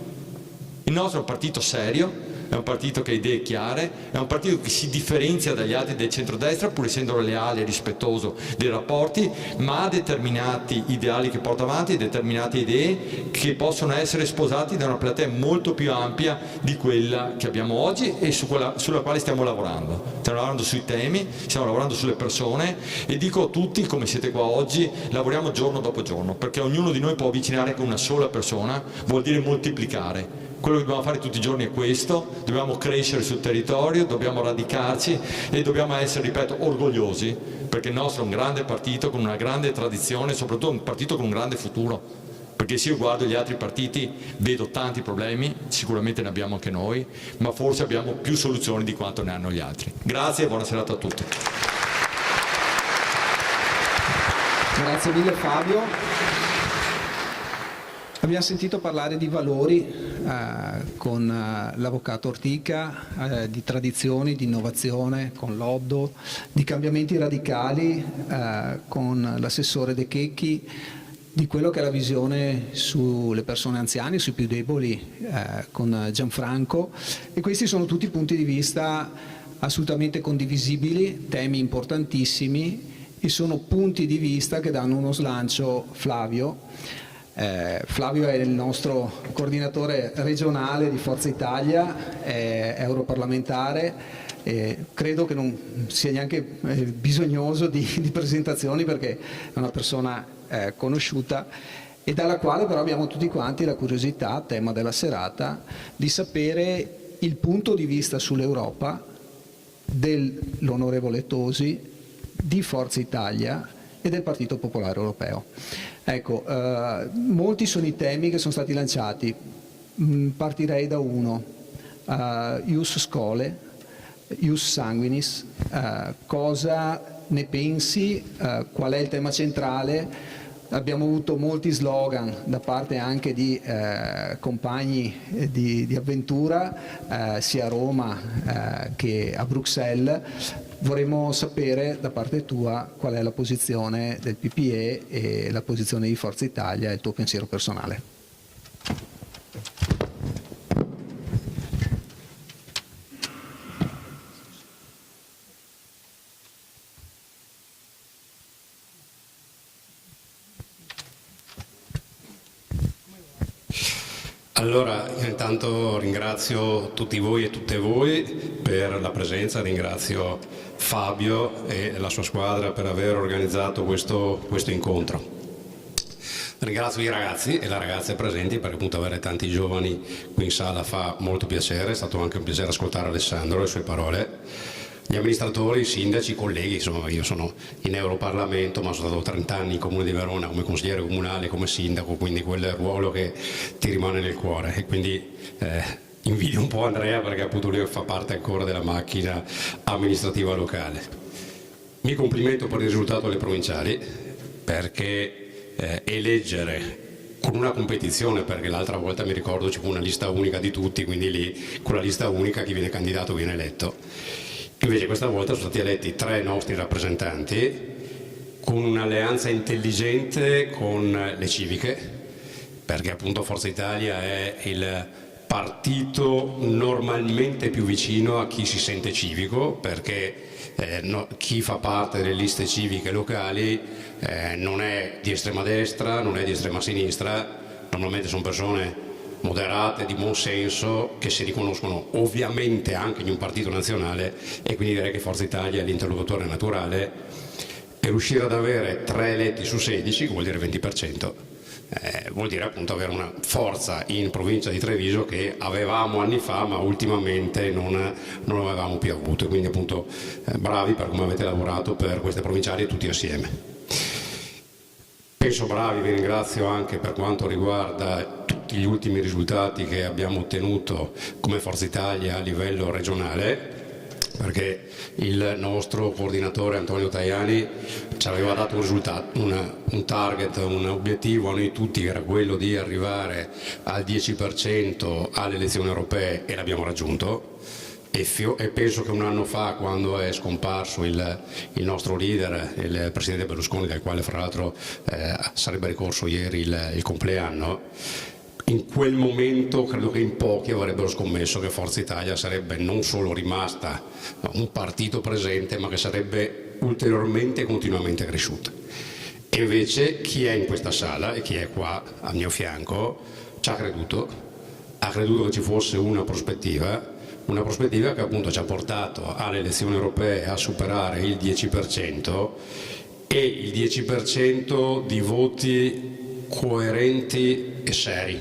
Il nostro è un partito serio, è un partito che ha idee chiare, è un partito che si differenzia dagli altri del centrodestra pur essendo leale e rispettoso dei rapporti, ma ha determinati ideali che porta avanti, determinate idee che possono essere sposati da una platea molto più ampia di quella che abbiamo oggi e sulla quale stiamo lavorando. Stiamo lavorando sui temi, stiamo lavorando sulle persone e dico a tutti, come siete qua oggi, lavoriamo giorno dopo giorno, perché ognuno di noi può avvicinare con una sola persona, vuol dire moltiplicare. Quello che dobbiamo fare tutti i giorni è questo, dobbiamo crescere sul territorio, dobbiamo radicarci e dobbiamo essere, ripeto, orgogliosi, perché il nostro è un grande partito con una grande tradizione, soprattutto un partito con un grande futuro. Perché se io guardo gli altri partiti vedo tanti problemi, sicuramente ne abbiamo anche noi, ma forse abbiamo più soluzioni di quanto ne hanno gli altri. Grazie e buona serata a tutti. Grazie mille Fabio. Abbiamo sentito parlare di valori con l'avvocato Ortica, di tradizioni, di innovazione con Loddo, di cambiamenti radicali con l'assessore De Checchi, di quello che è la visione sulle persone anziane, sui più deboli con Gianfranco, e questi sono tutti punti di vista assolutamente condivisibili, temi importantissimi, e sono punti di vista che danno uno slancio. Flavio è il nostro coordinatore regionale di Forza Italia, è europarlamentare, credo che non sia neanche bisognoso di presentazioni perché è una persona conosciuta e dalla quale però abbiamo tutti quanti la curiosità, tema della serata, di sapere il punto di vista sull'Europa dell'onorevole Tosi, di Forza Italia e del Partito Popolare Europeo. Ecco, molti sono i temi che sono stati lanciati, partirei da uno, ius scholae, ius sanguinis, cosa ne pensi, qual è il tema centrale? Abbiamo avuto molti slogan da parte anche di compagni di avventura, sia a Roma che a Bruxelles. Vorremmo sapere da parte tua qual è la posizione del PPE e la posizione di Forza Italia e il tuo pensiero personale. Allora, intanto ringrazio tutti voi e tutte voi per la presenza, ringrazio Fabio e la sua squadra per aver organizzato questo incontro. Ringrazio i ragazzi e le ragazze presenti perché appunto avere tanti giovani qui in sala fa molto piacere, è stato anche un piacere ascoltare Alessandro e le sue parole. Gli amministratori, i sindaci, i colleghi, insomma io sono in Europarlamento ma sono stato 30 anni in Comune di Verona come consigliere comunale, come sindaco, quindi quel ruolo che ti rimane nel cuore e quindi invidio un po' Andrea perché appunto lui fa parte ancora della macchina amministrativa locale. Mi complimento per il risultato delle provinciali perché eleggere con una competizione, perché l'altra volta mi ricordo ci fu una lista unica di tutti, quindi lì con la lista unica chi viene candidato viene eletto. Invece questa volta sono stati eletti 3 nostri rappresentanti con un'alleanza intelligente con le civiche, perché appunto Forza Italia è il partito normalmente più vicino a chi si sente civico, perché chi fa parte delle liste civiche locali non è di estrema destra, non è di estrema sinistra, normalmente sono persone moderate, di buon senso, che si riconoscono ovviamente anche in un partito nazionale e quindi direi che Forza Italia è l'interlocutore naturale. Per riuscire ad avere 3 eletti su 16, che vuol dire 20%, vuol dire appunto avere una forza in provincia di Treviso che avevamo anni fa ma ultimamente non avevamo più avuto, e quindi appunto bravi per come avete lavorato per queste provinciali tutti assieme. Penso bravi, vi ringrazio anche per quanto riguarda tutti gli ultimi risultati che abbiamo ottenuto come Forza Italia a livello regionale, perché il nostro coordinatore Antonio Tajani ci aveva dato un risultato, un target, un obiettivo a noi tutti che era quello di arrivare al 10% alle elezioni europee e l'abbiamo raggiunto. E penso che un anno fa, quando è scomparso il nostro leader, il presidente Berlusconi, del quale fra l'altro sarebbe ricorso ieri il compleanno, in quel momento credo che in pochi avrebbero scommesso che Forza Italia sarebbe non solo rimasta un partito presente, ma che sarebbe ulteriormente e continuamente cresciuta. E invece chi è in questa sala e chi è qua al mio fianco ci ha creduto che ci fosse una prospettiva che appunto ci ha portato alle elezioni europee a superare il 10% e il 10% di voti coerenti e seri,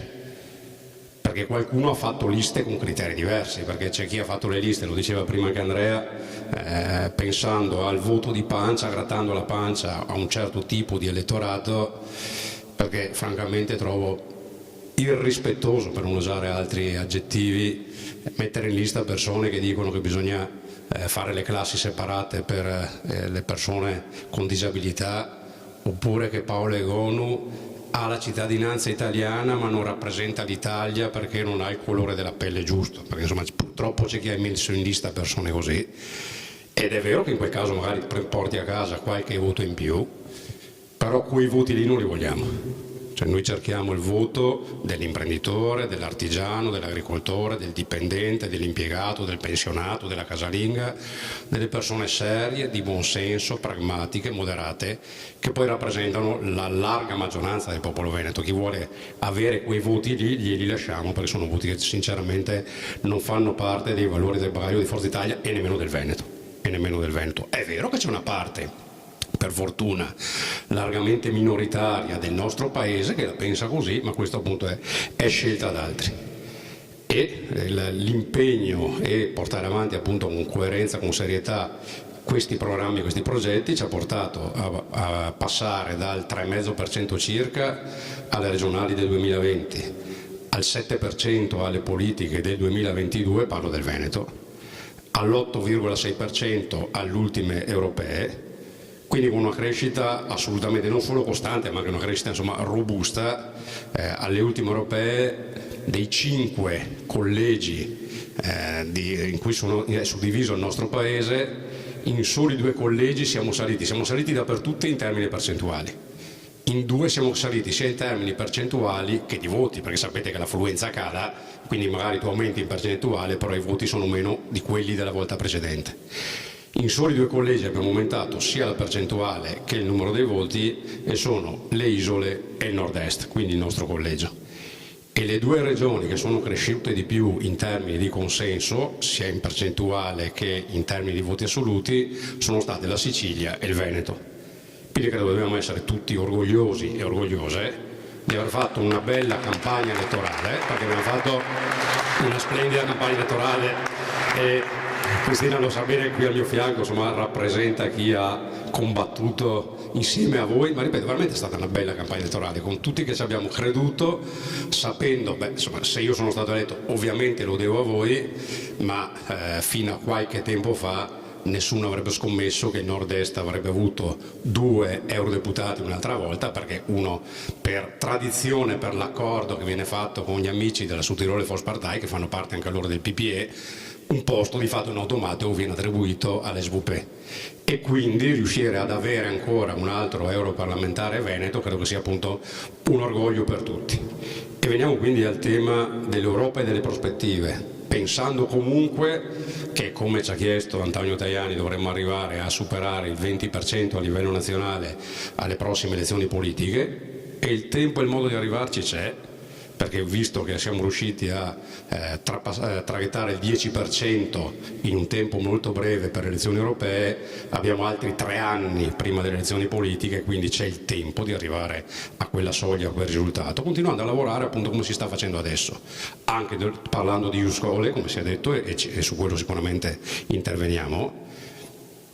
perché qualcuno ha fatto liste con criteri diversi, perché c'è chi ha fatto le liste, lo diceva prima anche Andrea, pensando al voto di pancia, grattando la pancia a un certo tipo di elettorato, perché francamente trovo irrispettoso, per non usare altri aggettivi, mettere in lista persone che dicono che bisogna fare le classi separate per le persone con disabilità, oppure che Paolo Egonu ha la cittadinanza italiana ma non rappresenta l'Italia perché non ha il colore della pelle giusto, perché insomma purtroppo c'è chi ha messo in lista persone così, ed è vero che in quel caso magari porti a casa qualche voto in più, però quei voti lì non li vogliamo. Cioè noi cerchiamo il voto dell'imprenditore, dell'artigiano, dell'agricoltore, del dipendente, dell'impiegato, del pensionato, della casalinga, delle persone serie, di buon senso, pragmatiche, moderate, che poi rappresentano la larga maggioranza del popolo veneto. Chi vuole avere quei voti lì glieli lasciamo, perché sono voti che sinceramente non fanno parte dei valori del bagaglio di Forza Italia e nemmeno del Veneto. È vero che c'è una parte, per fortuna largamente minoritaria del nostro paese, che la pensa così, ma questo appunto è scelta da altri. E l'impegno e portare avanti appunto con coerenza, con serietà questi programmi, questi progetti ci ha portato a passare dal 3,5% circa alle regionali del 2020 al 7% alle politiche del 2022, parlo del Veneto, all'8,6% alle ultime europee, quindi con una crescita assolutamente non solo costante ma anche una crescita insomma robusta. Alle ultime europee dei 5 collegi in cui è suddiviso il nostro paese, in soli 2 collegi siamo saliti dappertutto in termini percentuali. In 2 siamo saliti sia in termini percentuali che di voti, perché sapete che l'affluenza cala, quindi magari tu aumenti in percentuale però i voti sono meno di quelli della volta precedente. In soli 2 collegi abbiamo aumentato sia la percentuale che il numero dei voti, e sono le isole e il nord-est, quindi il nostro collegio. E le 2 regioni che sono cresciute di più in termini di consenso, sia in percentuale che in termini di voti assoluti, sono state la Sicilia e il Veneto. Quindi credo che dobbiamo essere tutti orgogliosi e orgogliose di aver fatto una bella campagna elettorale, perché abbiamo fatto una splendida campagna elettorale e Cristina lo sa bene, qui al mio fianco, insomma, rappresenta chi ha combattuto insieme a voi, ma ripeto, veramente è stata una bella campagna elettorale, con tutti che ci abbiamo creduto, sapendo, insomma, se io sono stato eletto ovviamente lo devo a voi, ma fino a qualche tempo fa nessuno avrebbe scommesso che il nord-est avrebbe avuto 2 eurodeputati un'altra volta, perché uno per tradizione, per l'accordo che viene fatto con gli amici della Südtirol Volkspartei, che fanno parte anche loro del PPE, un posto di fatto in automatico viene attribuito all'SVP, e quindi riuscire ad avere ancora un altro europarlamentare veneto credo che sia appunto un orgoglio per tutti. E veniamo quindi al tema dell'Europa e delle prospettive, pensando comunque che, come ci ha chiesto Antonio Tajani, dovremmo arrivare a superare il 20% a livello nazionale alle prossime elezioni politiche, e il tempo e il modo di arrivarci c'è, perché visto che siamo riusciti a traghettare il 10% in un tempo molto breve per le elezioni europee, abbiamo altri 3 anni prima delle elezioni politiche, quindi c'è il tempo di arrivare a quella soglia, a quel risultato, continuando a lavorare appunto come si sta facendo adesso, anche parlando di Ius Scholae, come si è detto, e su quello sicuramente interveniamo,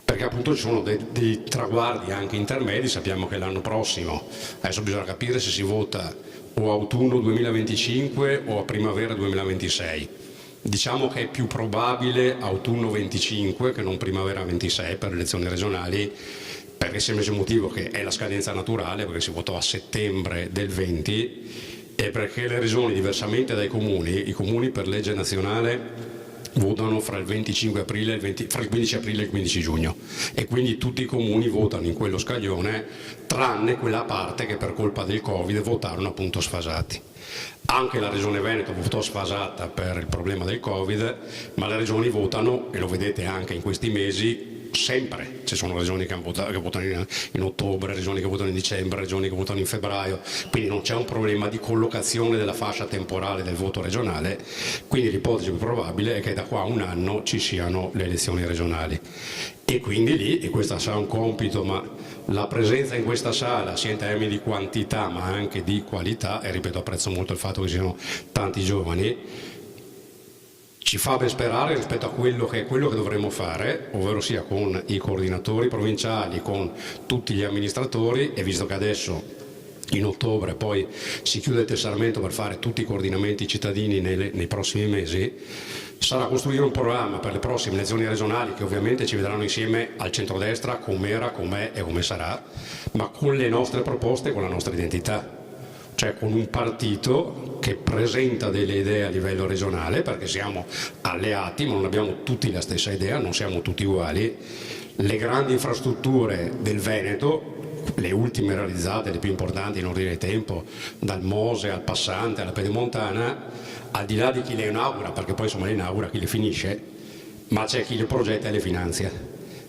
perché appunto ci sono dei traguardi anche intermedi. Sappiamo che l'anno prossimo, adesso bisogna capire se si vota o autunno 2025 o a primavera 2026. Diciamo che è più probabile autunno 25 che non primavera 26 per le elezioni regionali, per il semplice motivo che è la scadenza naturale, perché si votò a settembre del 20, e perché le regioni, diversamente dai comuni, i comuni per legge nazionale votano fra il 25 aprile fra il 15 aprile e il 15 giugno, e quindi tutti i comuni votano in quello scaglione, tranne quella parte che per colpa del Covid votarono appunto sfasati. Anche la Regione Veneto votò sfasata per il problema del Covid, ma le regioni votano, e lo vedete anche in questi mesi, sempre. Ci sono regioni che votano in ottobre, regioni che votano in dicembre, regioni che votano in febbraio, quindi non c'è un problema di collocazione della fascia temporale del voto regionale, quindi l'ipotesi più probabile è che da qua a un anno ci siano le elezioni regionali. E quindi lì, e questo sarà un compito, ma la presenza in questa sala, sia in termini di quantità ma anche di qualità, e ripeto, apprezzo molto il fatto che siano tanti giovani, ci fa ben sperare rispetto a quello che dovremmo fare, ovvero sia con i coordinatori provinciali, con tutti gli amministratori, e visto che adesso in ottobre, poi si chiude il tesseramento per fare tutti i coordinamenti cittadini nei prossimi mesi, sarà costruire un programma per le prossime elezioni regionali che ovviamente ci vedranno insieme al centrodestra com'era, com'è e come sarà, ma con le nostre proposte e con la nostra identità. Cioè con un partito che presenta delle idee a livello regionale, perché siamo alleati, ma non abbiamo tutti la stessa idea, non siamo tutti uguali. Le grandi infrastrutture del Veneto, le ultime realizzate, le più importanti in ordine di tempo, dal Mose al Passante alla Pedemontana, al di là di chi le inaugura, perché poi insomma le inaugura chi le finisce, ma c'è chi le progetta e le finanzia.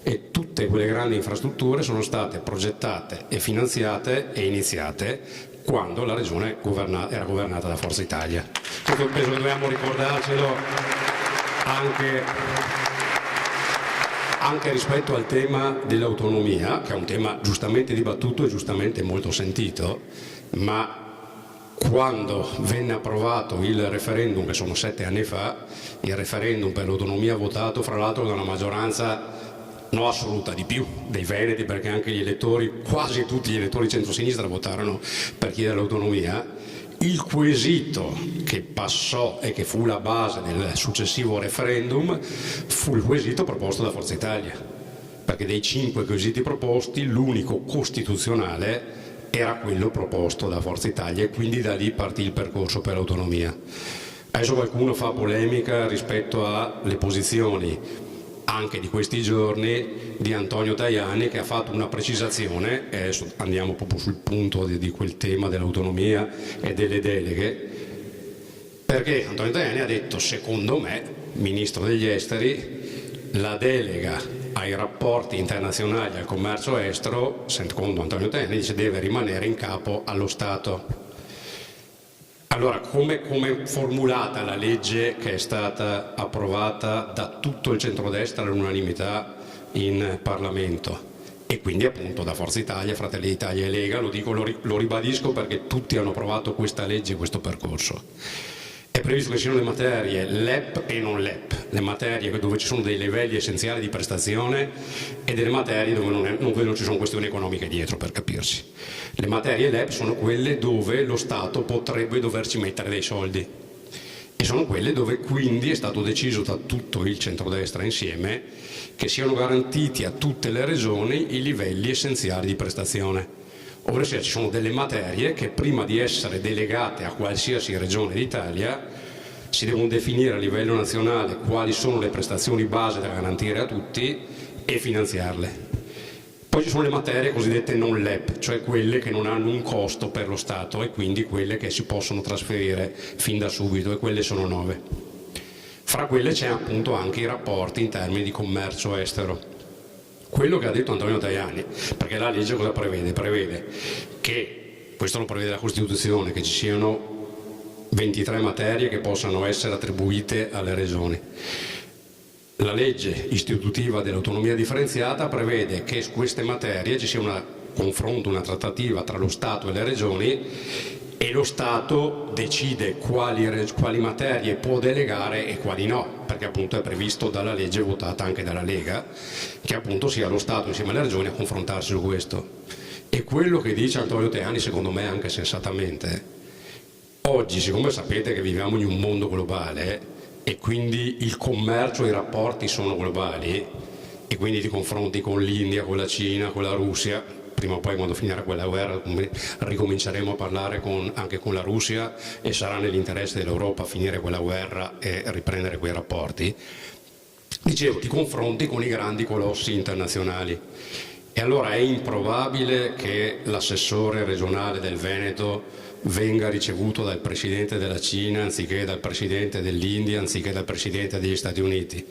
E tutte quelle grandi infrastrutture sono state progettate e finanziate e iniziate quando la regione era governata da Forza Italia. Questo penso che dobbiamo ricordarcelo anche rispetto al tema dell'autonomia, che è un tema giustamente dibattuto e giustamente molto sentito, ma quando venne approvato il referendum, che sono 7 anni fa, il referendum per l'autonomia votato fra l'altro da una maggioranza no assoluta di più dei veneti, perché anche gli elettori, quasi tutti gli elettori centrosinistra votarono per chiedere l'autonomia, il quesito che passò e che fu la base del successivo referendum fu il quesito proposto da Forza Italia, perché dei 5 quesiti proposti l'unico costituzionale era quello proposto da Forza Italia e quindi da lì partì il percorso per l'autonomia. Adesso qualcuno fa polemica rispetto alle posizioni anche di questi giorni di Antonio Tajani, che ha fatto una precisazione, e adesso andiamo proprio sul punto di quel tema dell'autonomia e delle deleghe, perché Antonio Tajani ha detto, secondo me, ministro degli esteri, la delega ai rapporti internazionali e al commercio estero, secondo Antonio Tajani, dice, deve rimanere in capo allo Stato. Allora, come è formulata la legge che è stata approvata da tutto il centrodestra all'unanimità in Parlamento e quindi appunto da Forza Italia, Fratelli d'Italia e Lega, lo ribadisco perché tutti hanno approvato questa legge e questo percorso. È previsto che siano le materie LEP e non LEP, le materie dove ci sono dei livelli essenziali di prestazione e delle materie dove non ci sono questioni economiche dietro, per capirsi. Le materie LEP sono quelle dove lo Stato potrebbe doverci mettere dei soldi e sono quelle dove quindi è stato deciso da tutto il centrodestra insieme che siano garantiti a tutte le regioni i livelli essenziali di prestazione. Ovvero ci sono delle materie che prima di essere delegate a qualsiasi regione d'Italia si devono definire a livello nazionale quali sono le prestazioni base da garantire a tutti e finanziarle. Poi ci sono le materie cosiddette non LEP, cioè quelle che non hanno un costo per lo Stato e quindi quelle che si possono trasferire fin da subito, e quelle sono 9. Fra quelle c'è appunto anche i rapporti in termini di commercio estero. Quello che ha detto Antonio Tajani, perché la legge cosa prevede? Prevede che, questo lo prevede la Costituzione, che ci siano 23 materie che possano essere attribuite alle regioni. La legge istitutiva dell'autonomia differenziata prevede che su queste materie ci sia un confronto, una trattativa tra lo Stato e le regioni e lo Stato decide quali materie può delegare e quali no, perché appunto è previsto dalla legge votata anche dalla Lega, che appunto sia lo Stato insieme alle regioni a confrontarsi su questo. E quello che dice Antonio Tajani, secondo me anche sensatamente, oggi, siccome sapete che viviamo in un mondo globale e quindi il commercio e i rapporti sono globali e quindi ti confronti con l'India, con la Cina, con la Russia, prima o poi quando finirà quella guerra ricominceremo a parlare anche con la Russia e sarà nell'interesse dell'Europa finire quella guerra e riprendere quei rapporti. Dicevo, ti confronti con i grandi colossi internazionali e allora è improbabile che l'assessore regionale del Veneto venga ricevuto dal presidente della Cina anziché dal presidente dell'India anziché dal presidente degli Stati Uniti,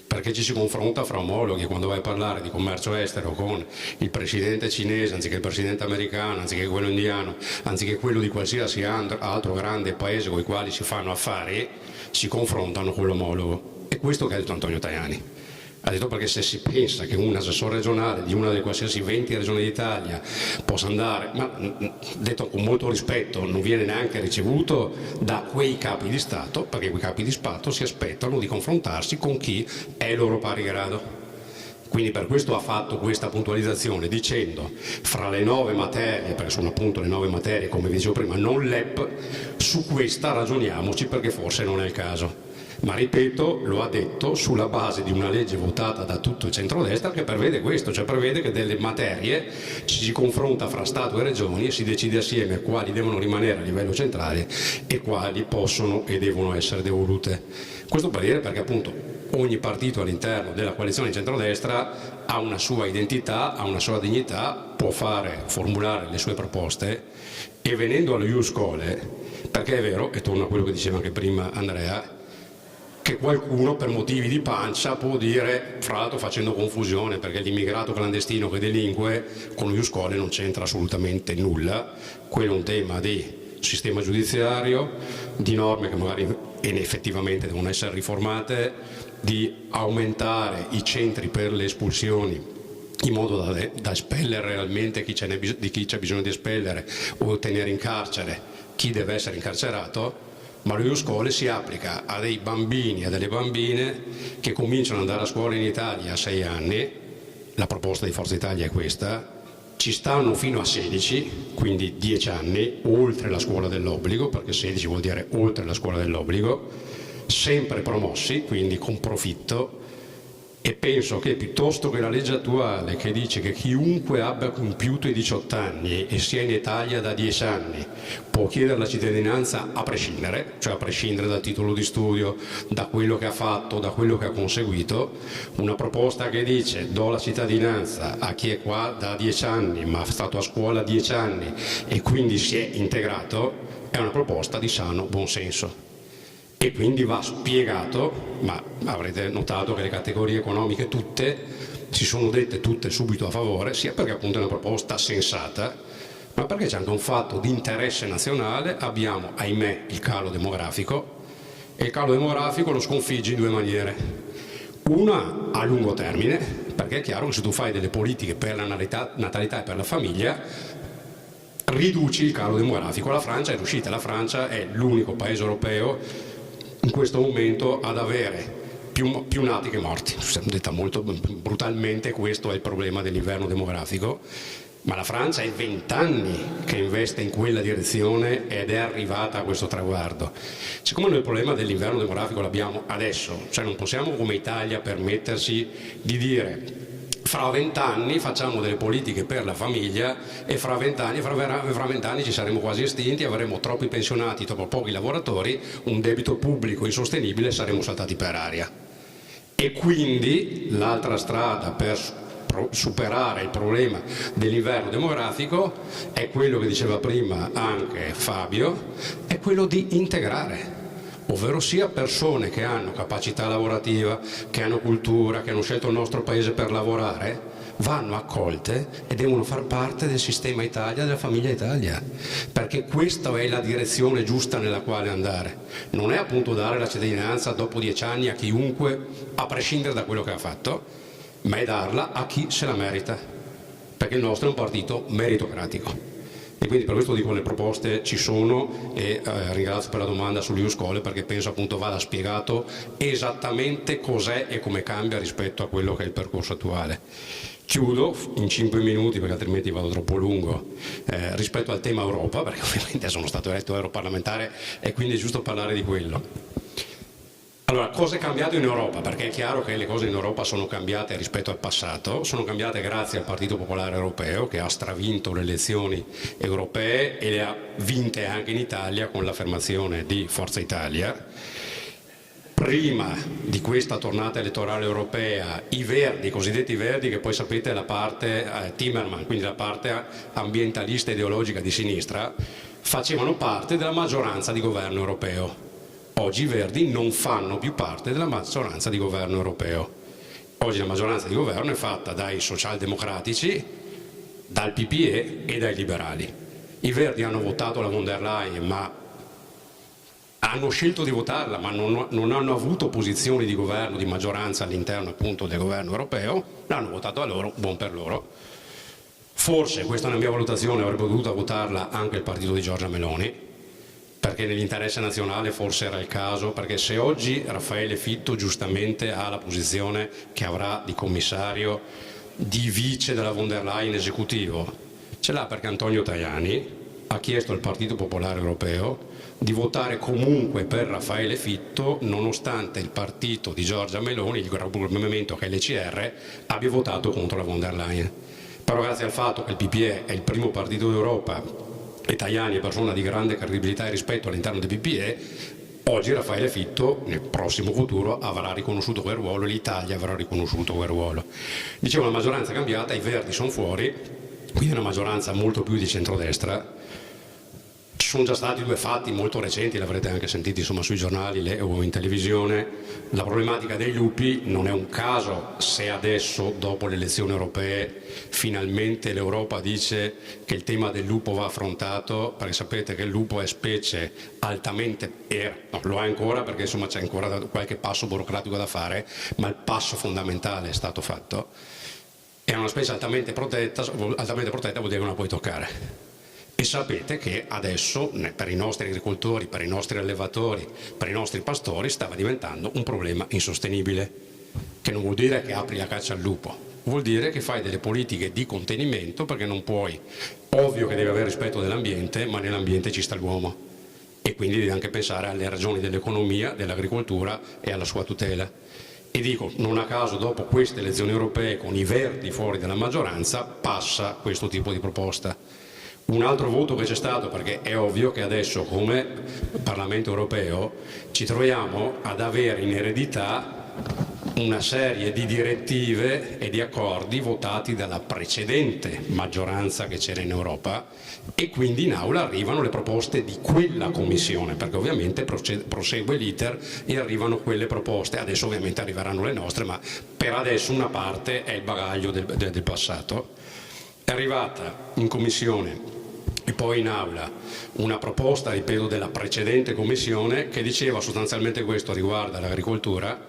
perché ci si confronta fra omologhi. Quando vai a parlare di commercio estero con il presidente cinese anziché il presidente americano, anziché quello indiano, anziché quello di qualsiasi altro grande paese con i quali si fanno affari, si confrontano con l'omologo. E questo che ha detto Antonio Tajani. Ha detto, perché se si pensa che un assessore regionale di una delle qualsiasi 20 regioni d'Italia possa andare, ma detto con molto rispetto, non viene neanche ricevuto da quei capi di Stato, perché quei capi di Stato si aspettano di confrontarsi con chi è loro pari grado. Quindi per questo ha fatto questa puntualizzazione dicendo fra le 9 materie, perché sono appunto le 9 materie come vi dicevo prima, non LEP, su questa ragioniamoci perché forse non è il caso. Ma ripeto, lo ha detto sulla base di una legge votata da tutto il centrodestra che prevede questo, cioè prevede che delle materie ci si confronta fra Stato e Regioni e si decide assieme quali devono rimanere a livello centrale e quali possono e devono essere devolute. Questo per dire perché appunto ogni partito all'interno della coalizione di centrodestra ha una sua identità, ha una sua dignità, può formulare le sue proposte e venendo allo Ius Scholae, perché è vero, e torno a quello che diceva anche prima Andrea, che qualcuno per motivi di pancia può dire, fra l'altro facendo confusione, perché l'immigrato clandestino che delinque con lo Ius Scholae non c'entra assolutamente nulla, quello è un tema di sistema giudiziario, di norme che magari effettivamente devono essere riformate, di aumentare i centri per le espulsioni in modo da espellere realmente chi c'è bisogno di espellere o tenere in carcere chi deve essere incarcerato. Ma lo Ius Scholae si applica a dei bambini e a delle bambine che cominciano ad andare a scuola in Italia a 6 anni, la proposta di Forza Italia è questa, ci stanno fino a 16, quindi 10 anni, oltre la scuola dell'obbligo, perché 16 vuol dire oltre la scuola dell'obbligo, sempre promossi, quindi con profitto, e penso che piuttosto che la legge attuale che dice che chiunque abbia compiuto i 18 anni e sia in Italia da 10 anni può chiedere la cittadinanza a prescindere, cioè a prescindere dal titolo di studio, da quello che ha fatto, da quello che ha conseguito, una proposta che dice do la cittadinanza a chi è qua da 10 anni ma è stato a scuola 10 anni e quindi si è integrato, è una proposta di sano buonsenso. E quindi va spiegato, ma avrete notato che le categorie economiche tutte si sono dette tutte subito a favore, sia perché appunto è una proposta sensata, ma perché c'è anche un fatto di interesse nazionale. Abbiamo, ahimè, il calo demografico, e il calo demografico lo sconfiggi in 2 maniere. Una a lungo termine, perché è chiaro che se tu fai delle politiche per la natalità e per la famiglia, riduci il calo demografico. La Francia è riuscita, la Francia è l'unico paese europeo in questo momento ad avere più nati che morti. Detta molto brutalmente, questo è il problema dell'inverno demografico, ma la Francia è 20 anni che investe in quella direzione ed è arrivata a questo traguardo. Siccome noi il problema dell'inverno demografico l'abbiamo adesso, cioè non possiamo come Italia permettersi di dire fra 20 anni facciamo delle politiche per la famiglia e fra 20 anni ci saremo quasi estinti, avremo troppi pensionati, troppo pochi lavoratori, un debito pubblico insostenibile e saremo saltati per aria. E quindi l'altra strada per superare il problema dell'inverno demografico è quello che diceva prima anche Fabio, è quello di integrare, ovvero sia persone che hanno capacità lavorativa, che hanno cultura, che hanno scelto il nostro paese per lavorare, vanno accolte e devono far parte del sistema Italia, della famiglia Italia, perché questa è la direzione giusta nella quale andare. Non è appunto dare la cittadinanza dopo 10 anni a chiunque, a prescindere da quello che ha fatto, ma è darla a chi se la merita, perché il nostro è un partito meritocratico. E quindi per questo dico le proposte ci sono e ringrazio per la domanda sull'Ius Scholae, perché penso appunto vada spiegato esattamente cos'è e come cambia rispetto a quello che è il percorso attuale. Chiudo in 5 minuti perché altrimenti vado troppo lungo rispetto al tema Europa, perché ovviamente sono stato eletto europarlamentare e quindi è giusto parlare di quello. Allora, cosa è cambiato in Europa? Perché è chiaro che le cose in Europa sono cambiate rispetto al passato, sono cambiate grazie al Partito Popolare Europeo che ha stravinto le elezioni europee e le ha vinte anche in Italia con l'affermazione di Forza Italia. Prima di questa tornata elettorale europea, i Verdi, i cosiddetti Verdi, che poi sapete è la parte Timmermans, quindi la parte ambientalista ideologica di sinistra, facevano parte della maggioranza di governo europeo. Oggi i Verdi non fanno più parte della maggioranza di governo europeo. Oggi la maggioranza di governo è fatta dai socialdemocratici, dal PPE e dai liberali. I Verdi hanno votato la von der Leyen, ma hanno scelto di votarla, ma non hanno avuto posizioni di governo, di maggioranza all'interno appunto del governo europeo, l'hanno votato a loro, buon per loro. Forse, questa è una mia valutazione, avrebbe dovuto votarla anche il partito di Giorgia Meloni, perché nell'interesse nazionale forse era il caso, perché se oggi Raffaele Fitto giustamente ha la posizione che avrà di commissario, di vice della von der Leyen esecutivo, ce l'ha perché Antonio Tajani ha chiesto al Partito Popolare Europeo di votare comunque per Raffaele Fitto, nonostante il partito di Giorgia Meloni, il raggruppamento che è l'ECR, abbia votato contro la von der Leyen. Però grazie al fatto che il PPE è il primo partito d'Europa e Tajani è persona di grande credibilità e rispetto all'interno del PPE, oggi Raffaele Fitto nel prossimo futuro avrà riconosciuto quel ruolo, l'Italia avrà riconosciuto quel ruolo. Dicevo, la maggioranza è cambiata, i Verdi sono fuori, quindi una maggioranza molto più di centrodestra. Ci sono già stati due fatti molto recenti, l'avrete anche sentito insomma, sui giornali o in televisione. La problematica dei lupi non è un caso se adesso, dopo le elezioni europee, finalmente l'Europa dice che il tema del lupo va affrontato, perché sapete che il lupo è specie altamente, lo è ancora perché insomma c'è ancora qualche passo burocratico da fare, ma il passo fondamentale è stato fatto. È una specie altamente protetta vuol dire che non la puoi toccare. E sapete che adesso per i nostri agricoltori, per i nostri allevatori, per i nostri pastori stava diventando un problema insostenibile, che non vuol dire che apri la caccia al lupo, vuol dire che fai delle politiche di contenimento, perché non puoi, ovvio che devi avere rispetto dell'ambiente, ma nell'ambiente ci sta l'uomo e quindi devi anche pensare alle ragioni dell'economia, dell'agricoltura e alla sua tutela. E dico, non a caso dopo queste elezioni europee con i Verdi fuori dalla maggioranza passa questo tipo di proposta. Un altro voto che c'è stato, perché è ovvio che adesso come Parlamento europeo ci troviamo ad avere in eredità una serie di direttive e di accordi votati dalla precedente maggioranza che c'era in Europa e quindi in aula arrivano le proposte di quella commissione, perché ovviamente prosegue l'iter e arrivano quelle proposte. Adesso ovviamente arriveranno le nostre, ma per adesso una parte è il bagaglio del passato. È arrivata in commissione e poi in aula una proposta, ripeto, della precedente commissione che diceva sostanzialmente questo riguardo all'agricoltura.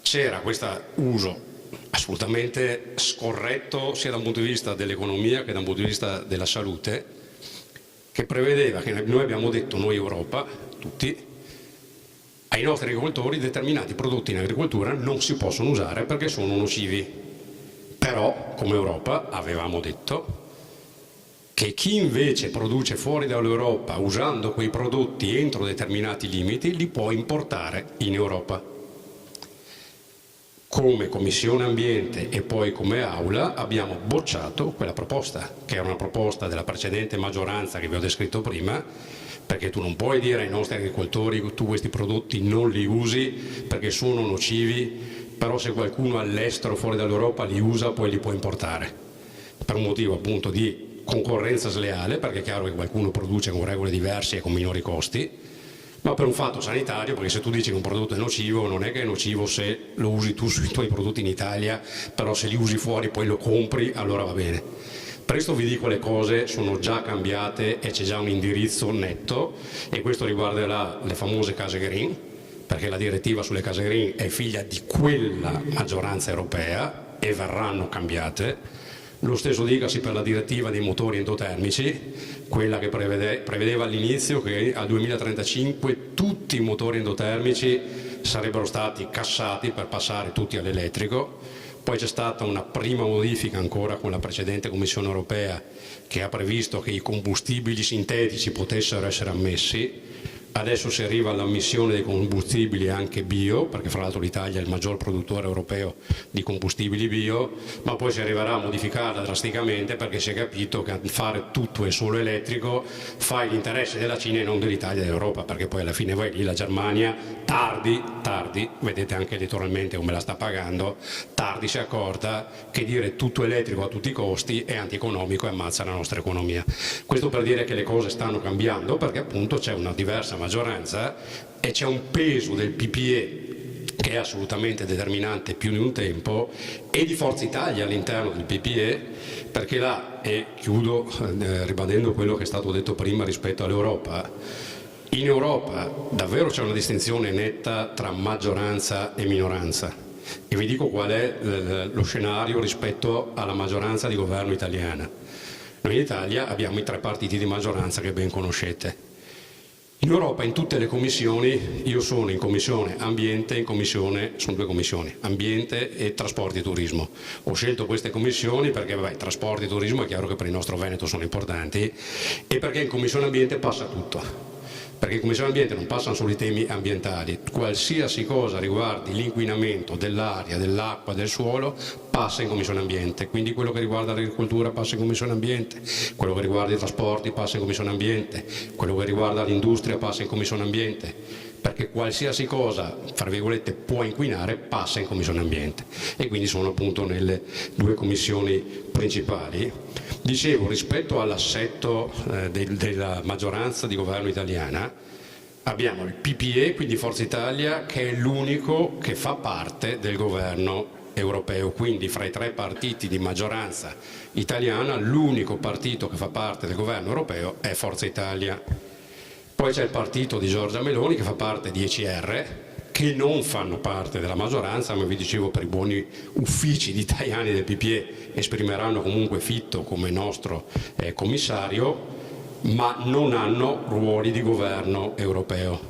C'era questo uso assolutamente scorretto sia da un punto di vista dell'economia che da un punto di vista della salute, che prevedeva che noi abbiamo detto, noi Europa, tutti, ai nostri agricoltori determinati prodotti in agricoltura non si possono usare perché sono nocivi. Però, come Europa, avevamo detto che chi invece produce fuori dall'Europa usando quei prodotti entro determinati limiti li può importare in Europa. Come Commissione Ambiente e poi come Aula abbiamo bocciato quella proposta, che era una proposta della precedente maggioranza che vi ho descritto prima, perché tu non puoi dire ai nostri agricoltori che tu questi prodotti non li usi perché sono nocivi, però se qualcuno all'estero fuori dall'Europa li usa poi li può importare, per un motivo appunto di concorrenza sleale, perché è chiaro che qualcuno produce con regole diverse e con minori costi, ma per un fatto sanitario, perché se tu dici che un prodotto è nocivo, non è che è nocivo se lo usi tu sui tuoi prodotti in Italia, però se li usi fuori poi lo compri, allora va bene. Presto vi dico, le cose sono già cambiate e c'è già un indirizzo netto, e questo riguarderà le famose case green, perché la direttiva sulle case green è figlia di quella maggioranza europea e verranno cambiate. Lo stesso dicasi per la direttiva dei motori endotermici, quella che prevedeva all'inizio che al 2035 tutti i motori endotermici sarebbero stati cassati per passare tutti all'elettrico. Poi c'è stata una prima modifica ancora con la precedente Commissione europea che ha previsto che i combustibili sintetici potessero essere ammessi. Adesso si arriva all'ammissione dei combustibili anche bio, perché fra l'altro l'Italia è il maggior produttore europeo di combustibili bio, ma poi si arriverà a modificarla drasticamente perché si è capito che fare tutto e solo elettrico fai l'interesse della Cina e non dell'Italia e dell'Europa, perché poi alla fine vai lì, la Germania tardi, vedete anche elettoralmente come la sta pagando, tardi si è accorta che dire tutto elettrico a tutti i costi è antieconomico e ammazza la nostra economia. Questo per dire che le cose stanno cambiando, perché appunto c'è una diversa maggioranza e c'è un peso del PPE che è assolutamente determinante più di un tempo, e di Forza Italia all'interno del PPE, perché là, e chiudo ribadendo quello che è stato detto prima rispetto all'Europa, in Europa davvero c'è una distinzione netta tra maggioranza e minoranza, e vi dico qual è lo scenario rispetto alla maggioranza di governo italiana. Noi in Italia abbiamo i tre partiti di maggioranza che ben conoscete. In Europa, in tutte le commissioni, io sono in commissione ambiente, sono due commissioni, ambiente e trasporti e turismo. Ho scelto queste commissioni perché trasporti e turismo è chiaro che per il nostro Veneto sono importanti e perché in commissione ambiente passa tutto. Perché in Commissione Ambiente non passano solo i temi ambientali, qualsiasi cosa riguardi l'inquinamento dell'aria, dell'acqua, del suolo passa in Commissione Ambiente, quindi quello che riguarda l'agricoltura passa in Commissione Ambiente, quello che riguarda i trasporti passa in Commissione Ambiente, quello che riguarda l'industria passa in Commissione Ambiente, perché qualsiasi cosa, fra virgolette, può inquinare passa in Commissione Ambiente e quindi sono appunto nelle due commissioni principali. Dicevo, rispetto all'assetto della maggioranza di governo italiana, abbiamo il PPE, quindi Forza Italia, che è l'unico che fa parte del governo europeo, quindi fra i tre partiti di maggioranza italiana l'unico partito che fa parte del governo europeo è Forza Italia. Poi c'è il partito di Giorgia Meloni che fa parte di ECR, che non fanno parte della maggioranza, ma vi dicevo per i buoni uffici di Tajani del PPE esprimeranno comunque Fitto come nostro commissario, ma non hanno ruoli di governo europeo.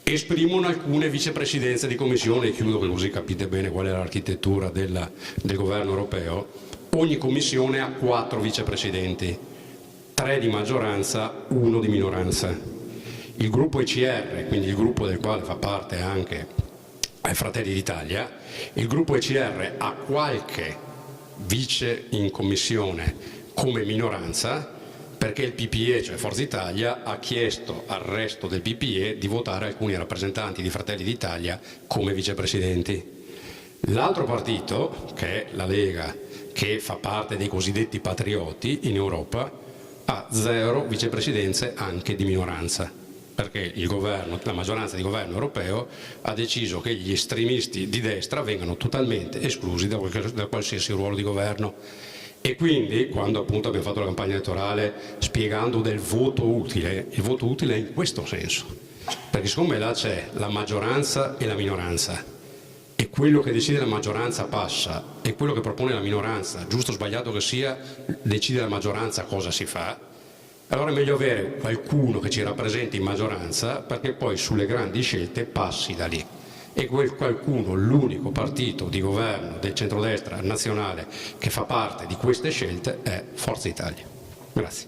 Esprimono alcune vicepresidenze di commissione, e chiudo così capite bene qual è l'architettura del governo europeo. Ogni commissione ha 4 vicepresidenti, 3 di maggioranza, 1 di minoranza. Il gruppo ECR, quindi il gruppo del quale fa parte anche Fratelli d'Italia, il gruppo ECR ha qualche vice in commissione come minoranza perché il PPE, cioè Forza Italia, ha chiesto al resto del PPE di votare alcuni rappresentanti di Fratelli d'Italia come vicepresidenti. L'altro partito, che è la Lega, che fa parte dei cosiddetti patrioti in Europa, ha 0 vicepresidenze anche di minoranza, perché il governo, la maggioranza di governo europeo ha deciso che gli estremisti di destra vengano totalmente esclusi da qualsiasi ruolo di governo. E quindi, quando appunto abbiamo fatto la campagna elettorale spiegando del voto utile, il voto utile è in questo senso, perché siccome là c'è la maggioranza e la minoranza, e quello che decide la maggioranza passa, e quello che propone la minoranza, giusto o sbagliato che sia, decide la maggioranza cosa si fa, allora è meglio avere qualcuno che ci rappresenti in maggioranza perché poi sulle grandi scelte passi da lì. E quel qualcuno, l'unico partito di governo del centrodestra nazionale che fa parte di queste scelte è Forza Italia. Grazie.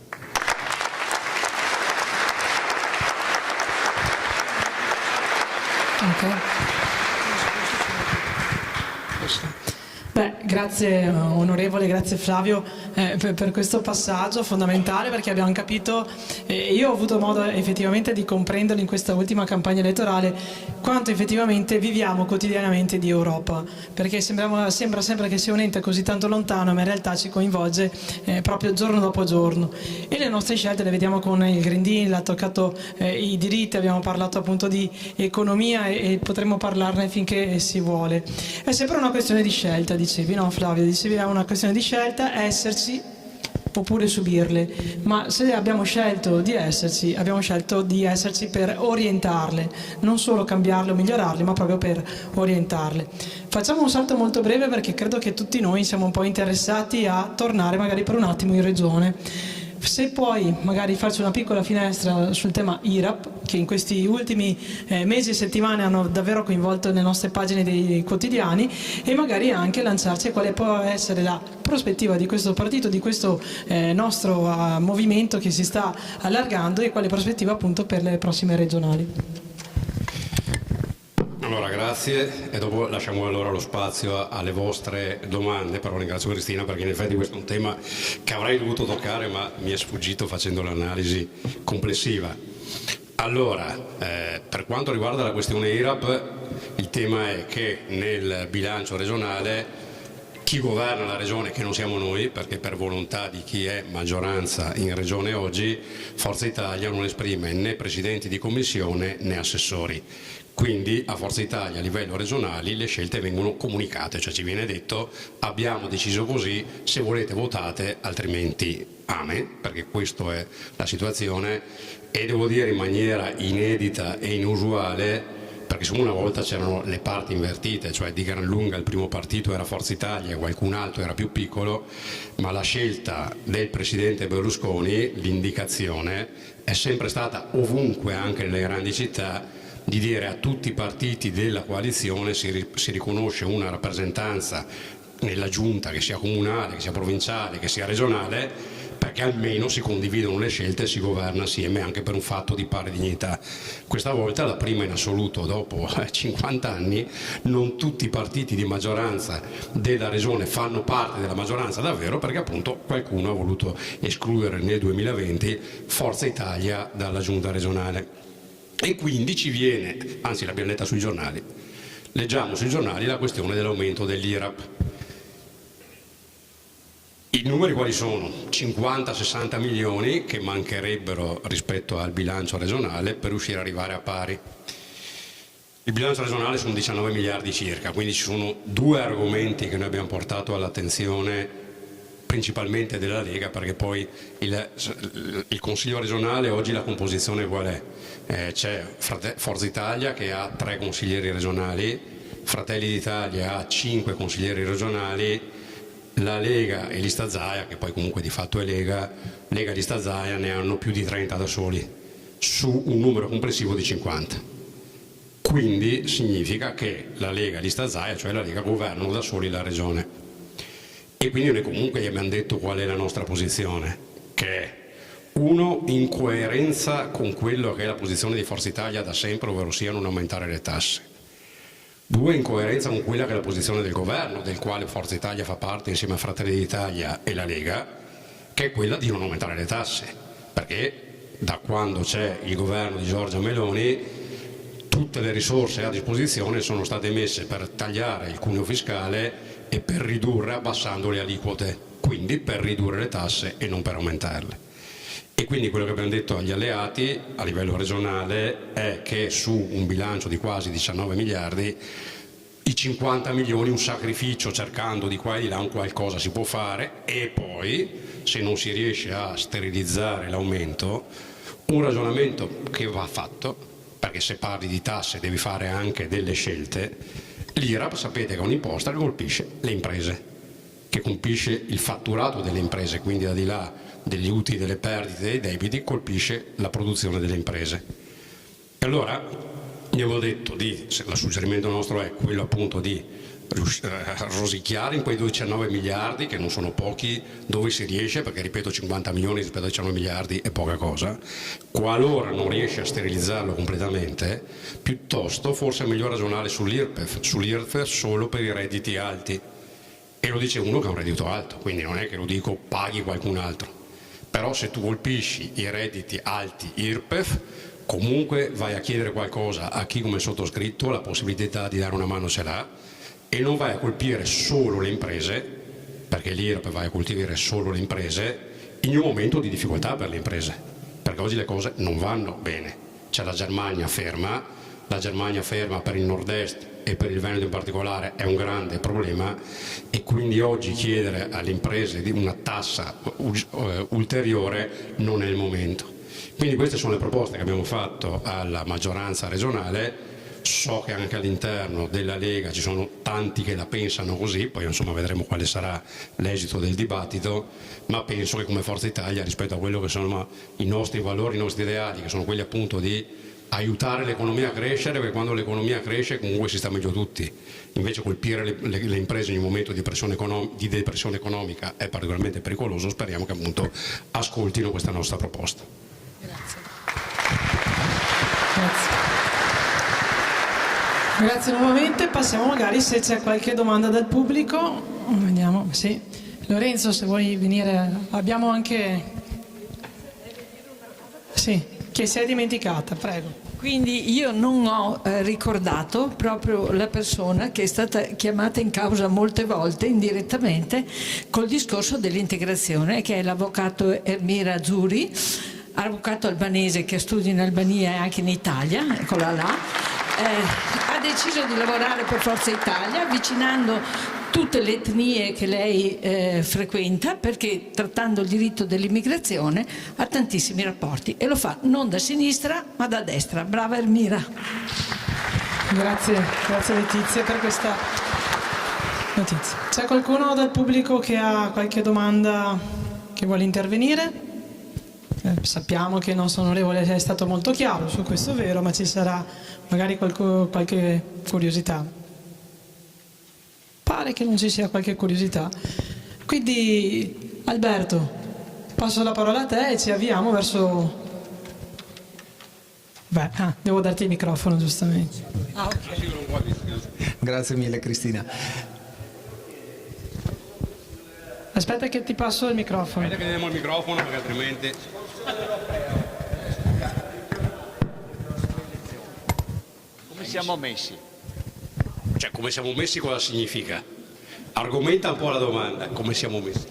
Beh, grazie onorevole, grazie Flavio per questo passaggio fondamentale, perché abbiamo capito, io ho avuto modo effettivamente di comprenderlo in questa ultima campagna elettorale, quanto effettivamente viviamo quotidianamente di Europa, perché sembra sempre che sia un ente così tanto lontano, ma in realtà ci coinvolge proprio giorno dopo giorno, e le nostre scelte le vediamo con il Green Deal, ha toccato i diritti, abbiamo parlato appunto di economia e potremo parlarne finché si vuole. È sempre una questione di scelta, dicevi, no Flavio? Dicevi è una questione di scelta, esserci oppure subirle, ma se abbiamo scelto di esserci per orientarle, non solo cambiarle o migliorarle, ma proprio per orientarle. Facciamo un salto molto breve perché credo che tutti noi siamo un po' interessati a tornare magari per un attimo in regione. Se puoi magari farci una piccola finestra sul tema IRAP, che in questi ultimi mesi e settimane hanno davvero coinvolto le nostre pagine dei quotidiani, e magari anche lanciarci quale può essere la prospettiva di questo partito, di questo nostro movimento che si sta allargando, e quale prospettiva appunto per le prossime regionali. Allora, grazie, e dopo lasciamo allora lo spazio alle vostre domande, però ringrazio Cristina perché in effetti questo è un tema che avrei dovuto toccare ma mi è sfuggito facendo l'analisi complessiva. Allora, per quanto riguarda la questione IRAP, il tema è che nel bilancio regionale chi governa la regione, che non siamo noi, perché per volontà di chi è maggioranza in regione oggi, Forza Italia non esprime né presidenti di commissione né assessori. Quindi a Forza Italia a livello regionale le scelte vengono comunicate, cioè ci viene detto abbiamo deciso così, se volete votate, altrimenti amen, perché questa è la situazione, e devo dire in maniera inedita e inusuale perché se una volta c'erano le parti invertite, cioè di gran lunga il primo partito era Forza Italia e qualcun altro era più piccolo, ma la scelta del presidente Berlusconi, l'indicazione, è sempre stata ovunque, anche nelle grandi città, di dire a tutti i partiti della coalizione si riconosce una rappresentanza nella giunta, che sia comunale, che sia provinciale, che sia regionale, perché almeno si condividono le scelte e si governa assieme, anche per un fatto di pari dignità. Questa volta, la prima in assoluto dopo 50 anni, non tutti i partiti di maggioranza della regione fanno parte della maggioranza davvero, perché appunto qualcuno ha voluto escludere nel 2020 Forza Italia dalla giunta regionale. E quindi ci viene, anzi l'abbiamo letta sui giornali, leggiamo sui giornali la questione dell'aumento dell'IRAP. I numeri quali sono? 50-60 milioni che mancherebbero rispetto al bilancio regionale per riuscire ad arrivare a pari. Il bilancio regionale sono 19 miliardi circa, quindi ci sono due argomenti che noi abbiamo portato all'attenzione principalmente della Lega, perché poi il Consiglio regionale oggi la composizione qual è? C'è Forza Italia che ha 3 consiglieri regionali, Fratelli d'Italia ha 5 consiglieri regionali, la Lega e Lista Zaia, che poi comunque di fatto è Lega e Lista Zaia ne hanno più di 30 da soli, su un numero complessivo di 50. Quindi significa che la Lega e Lista Zaia, cioè la Lega, governano da soli la regione. E quindi noi comunque gli abbiamo detto qual è la nostra posizione, che è uno, in coerenza con quello che è la posizione di Forza Italia da sempre, ovvero sia non aumentare le tasse. 2, in coerenza con quella che è la posizione del governo, del quale Forza Italia fa parte insieme a Fratelli d'Italia e la Lega, che è quella di non aumentare le tasse, perché da quando c'è il governo di Giorgia Meloni tutte le risorse a disposizione sono state messe per tagliare il cuneo fiscale e per ridurre abbassando le aliquote, quindi per ridurre le tasse e non per aumentarle. E quindi quello che abbiamo detto agli alleati a livello regionale è che su un bilancio di quasi 19 miliardi i 50 milioni, un sacrificio cercando di qua e di là un qualcosa si può fare, e poi se non si riesce a sterilizzare l'aumento, un ragionamento che va fatto, perché se parli di tasse devi fare anche delle scelte. L'IRAP sapete che è un'imposta che colpisce le imprese, che colpisce il fatturato delle imprese, quindi al di là degli utili, delle perdite, dei debiti, colpisce la produzione delle imprese. E allora gli avevo detto, il suggerimento nostro è quello appunto di rosicchiare in quei 19 miliardi, che non sono pochi, dove si riesce, perché ripeto 50 milioni rispetto a 19 miliardi è poca cosa. Qualora non riesce a sterilizzarlo completamente, piuttosto forse è meglio ragionare sull'IRPEF solo per i redditi alti. E lo dice uno che ha un reddito alto, quindi non è che lo dico paghi qualcun altro. Però se tu colpisci i redditi alti IRPEF, comunque vai a chiedere qualcosa a chi come sottoscritto la possibilità di dare una mano ce l'ha, e non vai a colpire solo le imprese, perché l'IRPEF vai a colpire solo le imprese in un momento di difficoltà per le imprese, perché oggi le cose non vanno bene. C'è la Germania ferma per il nord-est e per il Veneto in particolare è un grande problema, e quindi oggi chiedere alle imprese di una tassa ulteriore non è il momento. Quindi queste sono le proposte che abbiamo fatto alla maggioranza regionale. So che anche all'interno della Lega ci sono tanti che la pensano così, poi insomma vedremo quale sarà l'esito del dibattito, ma penso che come Forza Italia, rispetto a quello che sono i nostri valori, i nostri ideali, che sono quelli appunto di aiutare l'economia a crescere, perché quando l'economia cresce comunque si sta meglio tutti. Invece colpire le imprese in un momento di depressione economica è particolarmente pericoloso. Speriamo che appunto ascoltino questa nostra proposta. Grazie nuovamente. Passiamo magari se c'è qualche domanda dal pubblico. Vediamo, sì. Lorenzo, se vuoi venire, abbiamo anche... Sì, che si è dimenticata, prego. Quindi io non ho ricordato proprio la persona che è stata chiamata in causa molte volte indirettamente col discorso dell'integrazione, che è l'avvocato Ermira Azzurri, avvocato albanese che studia in Albania e anche in Italia, eccola là. Ha deciso di lavorare per Forza Italia avvicinando tutte le etnie che lei frequenta, perché trattando il diritto dell'immigrazione ha tantissimi rapporti, e lo fa non da sinistra ma da destra. Brava Ermira. Grazie Letizia per questa notizia. C'è qualcuno dal pubblico che ha qualche domanda, che vuole intervenire? Sappiamo che il nostro onorevole è stato molto chiaro su questo, vero, ma ci sarà magari qualche curiosità. Pare che non ci sia qualche curiosità. Quindi Alberto, passo la parola a te e ci avviamo verso... devo darti il microfono giustamente. Okay. Grazie mille Cristina. Aspetta che ti passo il microfono. Aspetta che diamo il microfono perché altrimenti... Come siamo messi? Cioè, come siamo messi cosa significa? Argomenta un po' la domanda, come siamo messi?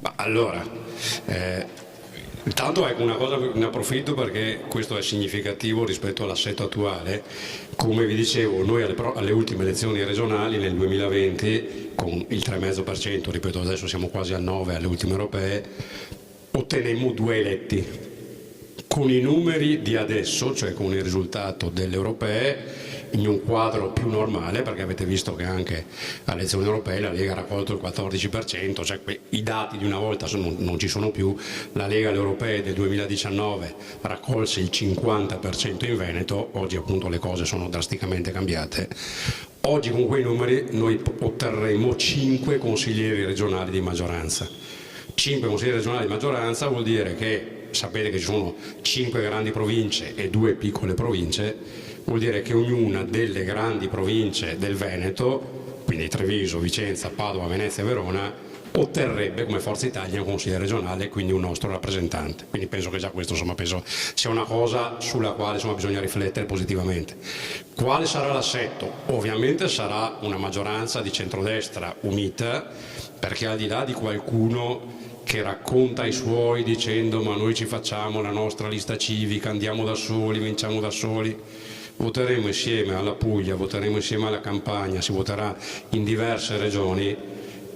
Ma allora, intanto ecco una cosa, ne approfitto perché questo è significativo rispetto all'assetto attuale. Come vi dicevo, noi alle ultime elezioni regionali nel 2020 con il 3,5%, ripeto adesso siamo quasi al 9% alle ultime europee, ottenemmo 2 eletti. Con i numeri di adesso, cioè con il risultato delle europee, in un quadro più normale, perché avete visto che anche alle elezioni europee la Lega ha raccolto il 14%, cioè i dati di una volta non ci sono più. La Lega alle europee del 2019 raccolse il 50% in Veneto, oggi appunto le cose sono drasticamente cambiate. Oggi con quei numeri noi otterremo 5 consiglieri regionali di maggioranza. 5 consiglieri regionali di maggioranza vuol dire che, sapete che ci sono 5 grandi province e 2 piccole province, vuol dire che ognuna delle grandi province del Veneto, quindi Treviso, Vicenza, Padova, Venezia e Verona, otterrebbe come Forza Italia un consigliere regionale e quindi un nostro rappresentante. Quindi penso che già questo penso sia una cosa sulla quale bisogna riflettere positivamente. Quale sarà l'assetto? Ovviamente sarà una maggioranza di centrodestra unita, perché al di là di qualcuno che racconta i suoi dicendo ma noi ci facciamo la nostra lista civica, andiamo da soli, vinciamo da soli, voteremo insieme alla Puglia, voteremo insieme alla Campania, si voterà in diverse regioni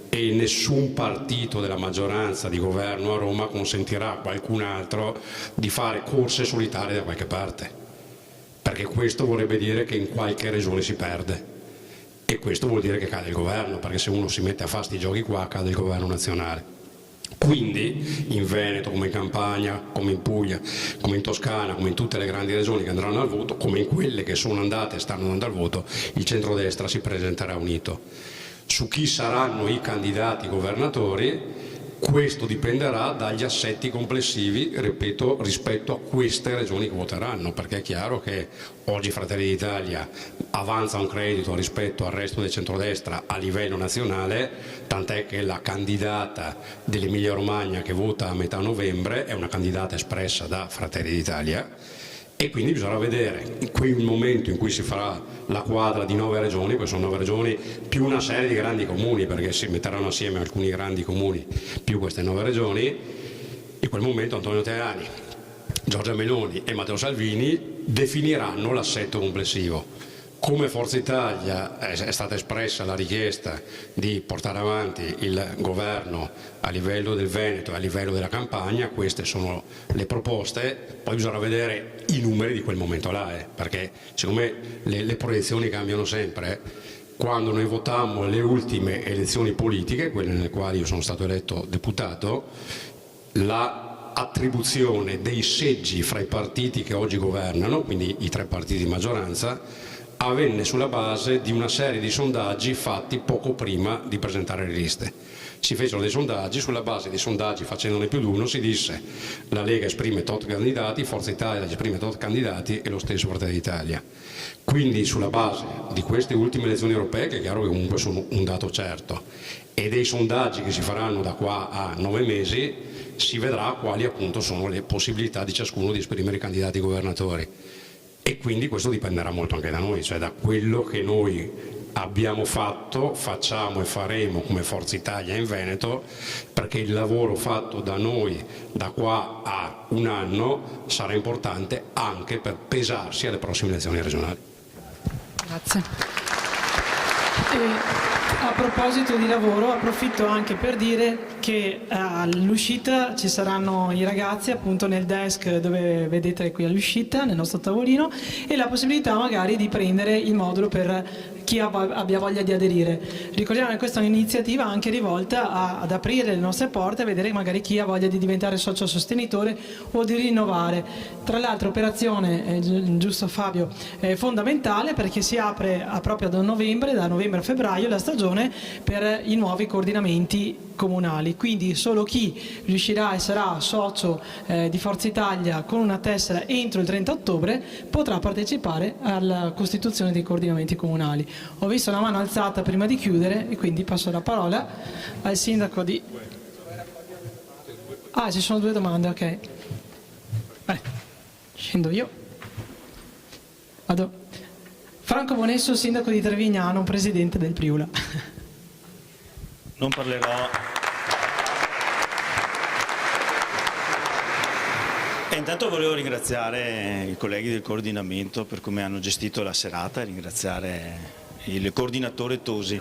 e nessun partito della maggioranza di governo a Roma consentirà a qualcun altro di fare corse solitarie da qualche parte, perché questo vorrebbe dire che in qualche regione si perde e questo vuol dire che cade il governo, perché se uno si mette a fare sti giochi qua cade il governo nazionale. Quindi in Veneto, come in Campania, come in Puglia, come in Toscana, come in tutte le grandi regioni che andranno al voto, come in quelle che sono andate e stanno andando al voto, il centrodestra si presenterà unito. Su chi saranno i candidati governatori, questo dipenderà dagli assetti complessivi, ripeto, rispetto a queste regioni che voteranno, perché è chiaro che oggi Fratelli d'Italia avanza un credito rispetto al resto del centrodestra a livello nazionale, tant'è che la candidata dell'Emilia Romagna che vota a metà novembre è una candidata espressa da Fratelli d'Italia. E quindi bisogna vedere in quel momento in cui si farà la quadra di 9 regioni, poi sono 9 regioni più una serie di grandi comuni, perché si metteranno assieme alcuni grandi comuni più queste 9 regioni, in quel momento Antonio Tajani, Giorgia Meloni e Matteo Salvini definiranno l'assetto complessivo. Come Forza Italia è stata espressa la richiesta di portare avanti il governo a livello del Veneto e a livello della Campania, queste sono le proposte, poi bisogna vedere i numeri di quel momento là, perché siccome le proiezioni cambiano sempre, quando noi votammo le ultime elezioni politiche, quelle nelle quali io sono stato eletto deputato, la attribuzione dei seggi fra i partiti che oggi governano, quindi i 3 partiti di maggioranza, avvenne sulla base di una serie di sondaggi fatti poco prima di presentare le liste. Si fecero dei sondaggi, sulla base dei sondaggi facendone più di uno si disse la Lega esprime tot candidati, Forza Italia esprime tot candidati e lo stesso Fratelli d'Italia. Quindi sulla base di queste ultime elezioni europee, che è chiaro che comunque sono un dato certo, e dei sondaggi che si faranno da qua a 9 mesi, si vedrà quali appunto sono le possibilità di ciascuno di esprimere i candidati governatori. E quindi questo dipenderà molto anche da noi, cioè da quello che noi abbiamo fatto, facciamo e faremo come Forza Italia in Veneto, perché il lavoro fatto da noi da qua a un anno sarà importante anche per pesarsi alle prossime elezioni regionali. Grazie. A proposito di lavoro, approfitto anche per dire che all'uscita ci saranno i ragazzi appunto nel desk dove vedete qui all'uscita, nel nostro tavolino, e la possibilità magari di prendere il modulo per chi abbia voglia di aderire. Ricordiamo che questa è un'iniziativa anche rivolta ad aprire le nostre porte e vedere magari chi ha voglia di diventare socio sostenitore o di rinnovare. Tra l'altro operazione, giusto Fabio, fondamentale perché si apre proprio da novembre a febbraio, la stagione per i nuovi coordinamenti comunali, quindi solo chi riuscirà e sarà socio di Forza Italia con una tessera entro il 30 ottobre potrà partecipare alla costituzione dei coordinamenti comunali. Ho visto una mano alzata prima di chiudere e quindi passo la parola al sindaco di... Ah, ci sono due domande, ok. Scendo io. Vado. Franco Bonesso, sindaco di Trevignano, presidente del Priula. Non parlerò. Intanto volevo ringraziare i colleghi del coordinamento per come hanno gestito la serata, ringraziare il coordinatore Tosi.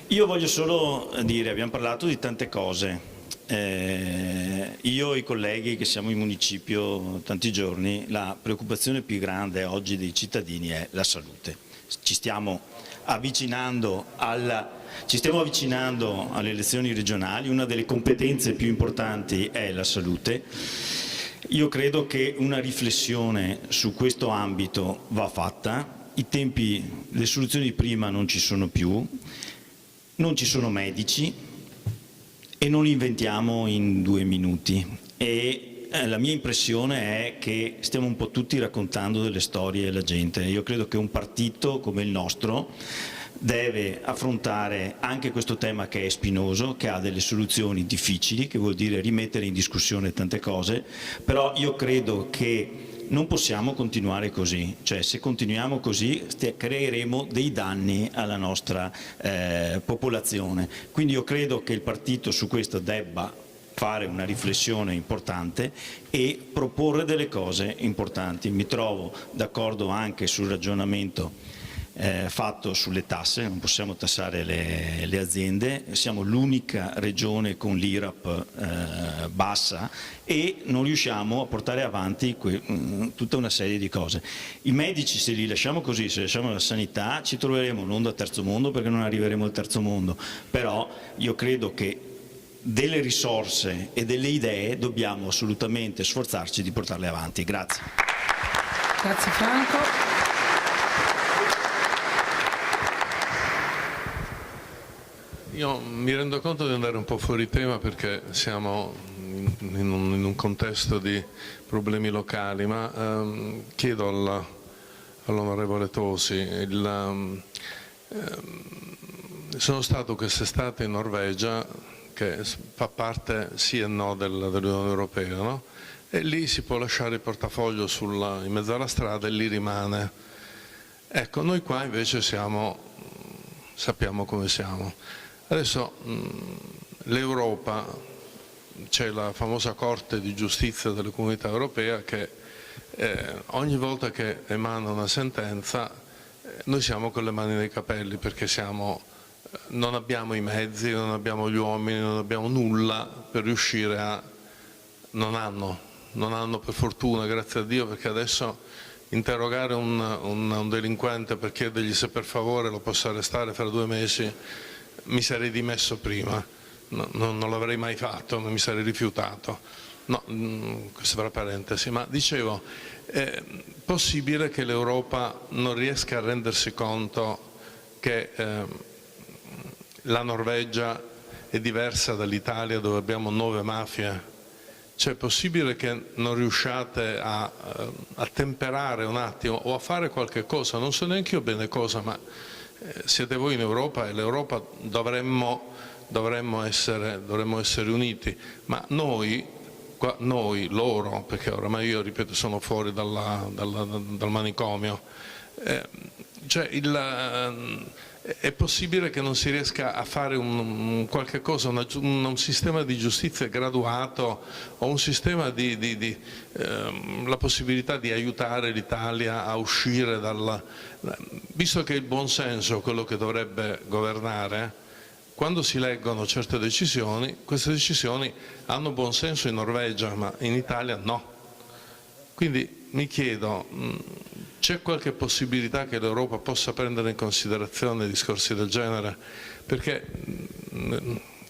Io voglio solo dire, abbiamo parlato di tante cose. Io e i colleghi che siamo in municipio tanti giorni, la preoccupazione più grande oggi dei cittadini è la salute. Ci stiamo avvicinando alle elezioni regionali, una delle competenze più importanti è la salute. Io credo che una riflessione su questo ambito va fatta. I tempi, le soluzioni di prima non ci sono più, non ci sono medici e non li inventiamo in 2 minuti. E la mia impressione è che stiamo un po' tutti raccontando delle storie alla gente. Io credo che un partito come il nostro deve affrontare anche questo tema che è spinoso, che ha delle soluzioni difficili, che vuol dire rimettere in discussione tante cose, però io credo che non possiamo continuare così, cioè se continuiamo così creeremo dei danni alla nostra popolazione. Quindi io credo che il partito su questo debba fare una riflessione importante e proporre delle cose importanti. Mi trovo d'accordo anche sul ragionamento fatto sulle tasse, non possiamo tassare le aziende, siamo l'unica regione con l'IRAP bassa e non riusciamo a portare avanti tutta una serie di cose. I medici, se li lasciamo così, se lasciamo la sanità, ci troveremo non da terzo mondo perché non arriveremo al terzo mondo, però io credo che delle risorse e delle idee dobbiamo assolutamente sforzarci di portarle avanti. Grazie. Grazie Franco. Io mi rendo conto di andare un po' fuori tema perché siamo in un contesto di problemi locali, ma chiedo all'onorevole Tosi, sono stato quest'estate in Norvegia, che fa parte sì e no dell'Unione Europea, no? E lì si può lasciare il portafoglio in mezzo alla strada e lì rimane. Ecco, noi qua invece sappiamo come siamo. Adesso l'Europa, c'è la famosa Corte di Giustizia delle Comunità Europee che ogni volta che emana una sentenza noi siamo con le mani nei capelli perché non abbiamo i mezzi, non abbiamo gli uomini, non abbiamo nulla per riuscire a... Non hanno per fortuna, grazie a Dio, perché adesso interrogare un delinquente per chiedergli se per favore lo possa arrestare fra 2 mesi, mi sarei dimesso prima, non l'avrei mai fatto, mi sarei rifiutato. No, questa era parentesi, ma dicevo, è possibile che l'Europa non riesca a rendersi conto che la Norvegia è diversa dall'Italia dove abbiamo 9 mafie? Cioè è possibile che non riusciate a temperare un attimo o a fare qualche cosa? Non so neanche io bene cosa, ma siete voi in Europa e l'Europa dovremmo essere uniti, ma noi, loro, perché oramai io ripeto sono fuori dal manicomio, cioè è possibile che non si riesca a fare qualche cosa, un sistema di giustizia graduato o un sistema la possibilità di aiutare l'Italia a uscire visto che il buonsenso è quello che dovrebbe governare, quando si leggono certe decisioni, queste decisioni hanno buonsenso in Norvegia, ma in Italia no. Quindi mi chiedo, c'è qualche possibilità che l'Europa possa prendere in considerazione discorsi del genere? Perché,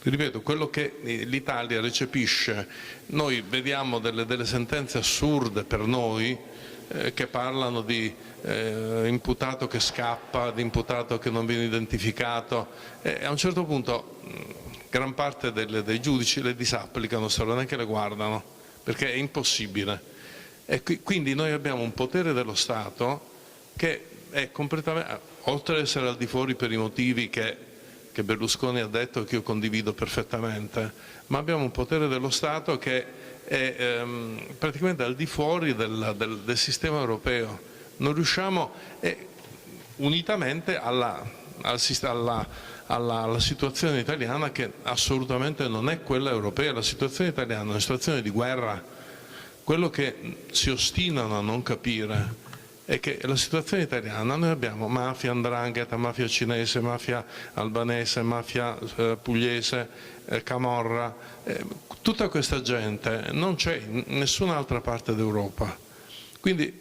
ripeto, quello che l'Italia recepisce, noi vediamo delle sentenze assurde per noi, che parlano di imputato che scappa, di imputato che non viene identificato, e a un certo punto gran parte dei giudici le disapplicano, neanche le guardano, perché è impossibile. E quindi noi abbiamo un potere dello Stato che è completamente, oltre ad essere al di fuori per i motivi che Berlusconi ha detto, che io condivido perfettamente, ma abbiamo un potere dello Stato che è praticamente al di fuori del sistema europeo. Non riusciamo, unitamente alla situazione italiana, che assolutamente non è quella europea. La situazione italiana è una situazione di guerra. Quello che si ostinano a non capire è che la situazione italiana, noi abbiamo mafia 'ndrangheta, mafia cinese, mafia albanese, mafia pugliese, camorra, tutta questa gente non c'è in nessun'altra parte d'Europa. Quindi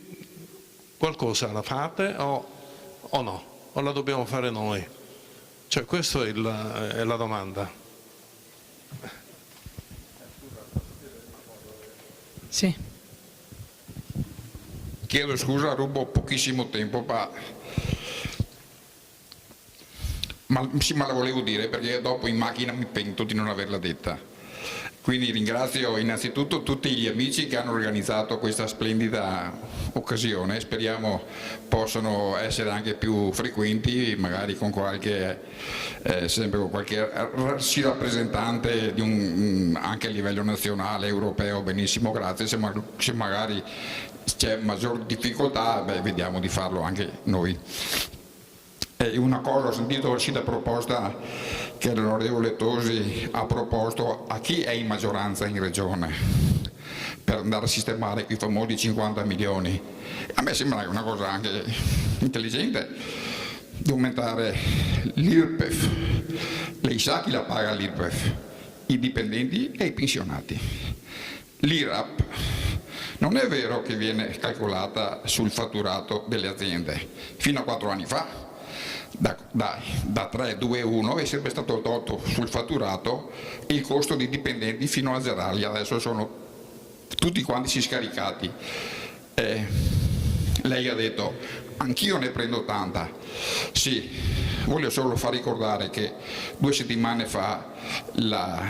qualcosa la fate o no? O la dobbiamo fare noi? Cioè, questa è la domanda. Sì. Chiedo scusa, rubo pochissimo tempo, ma la volevo dire perché dopo in macchina mi pento di non averla detta. Quindi ringrazio innanzitutto tutti gli amici che hanno organizzato questa splendida occasione, speriamo possano essere anche più frequenti, magari con sempre con qualche rappresentante anche a livello nazionale, europeo, benissimo, grazie. Se magari c'è maggior difficoltà, vediamo di farlo anche noi. Una cosa, ho sentito la proposta che l'onorevole Tosi ha proposto a chi è in maggioranza in regione per andare a sistemare quei famosi 50 milioni. A me sembra una cosa anche intelligente di aumentare l'IRPEF. Lei sa chi la paga l'IRPEF? I dipendenti e i pensionati. L'IRAP non è vero che viene calcolata sul fatturato delle aziende. Fino a 4 anni fa da 3,21 è sempre stato tolto sul fatturato il costo dei dipendenti fino a zerarli, adesso sono tutti quanti scaricati. Lei ha detto anch'io ne prendo tanta. Sì, voglio solo far ricordare che 2 settimane fa la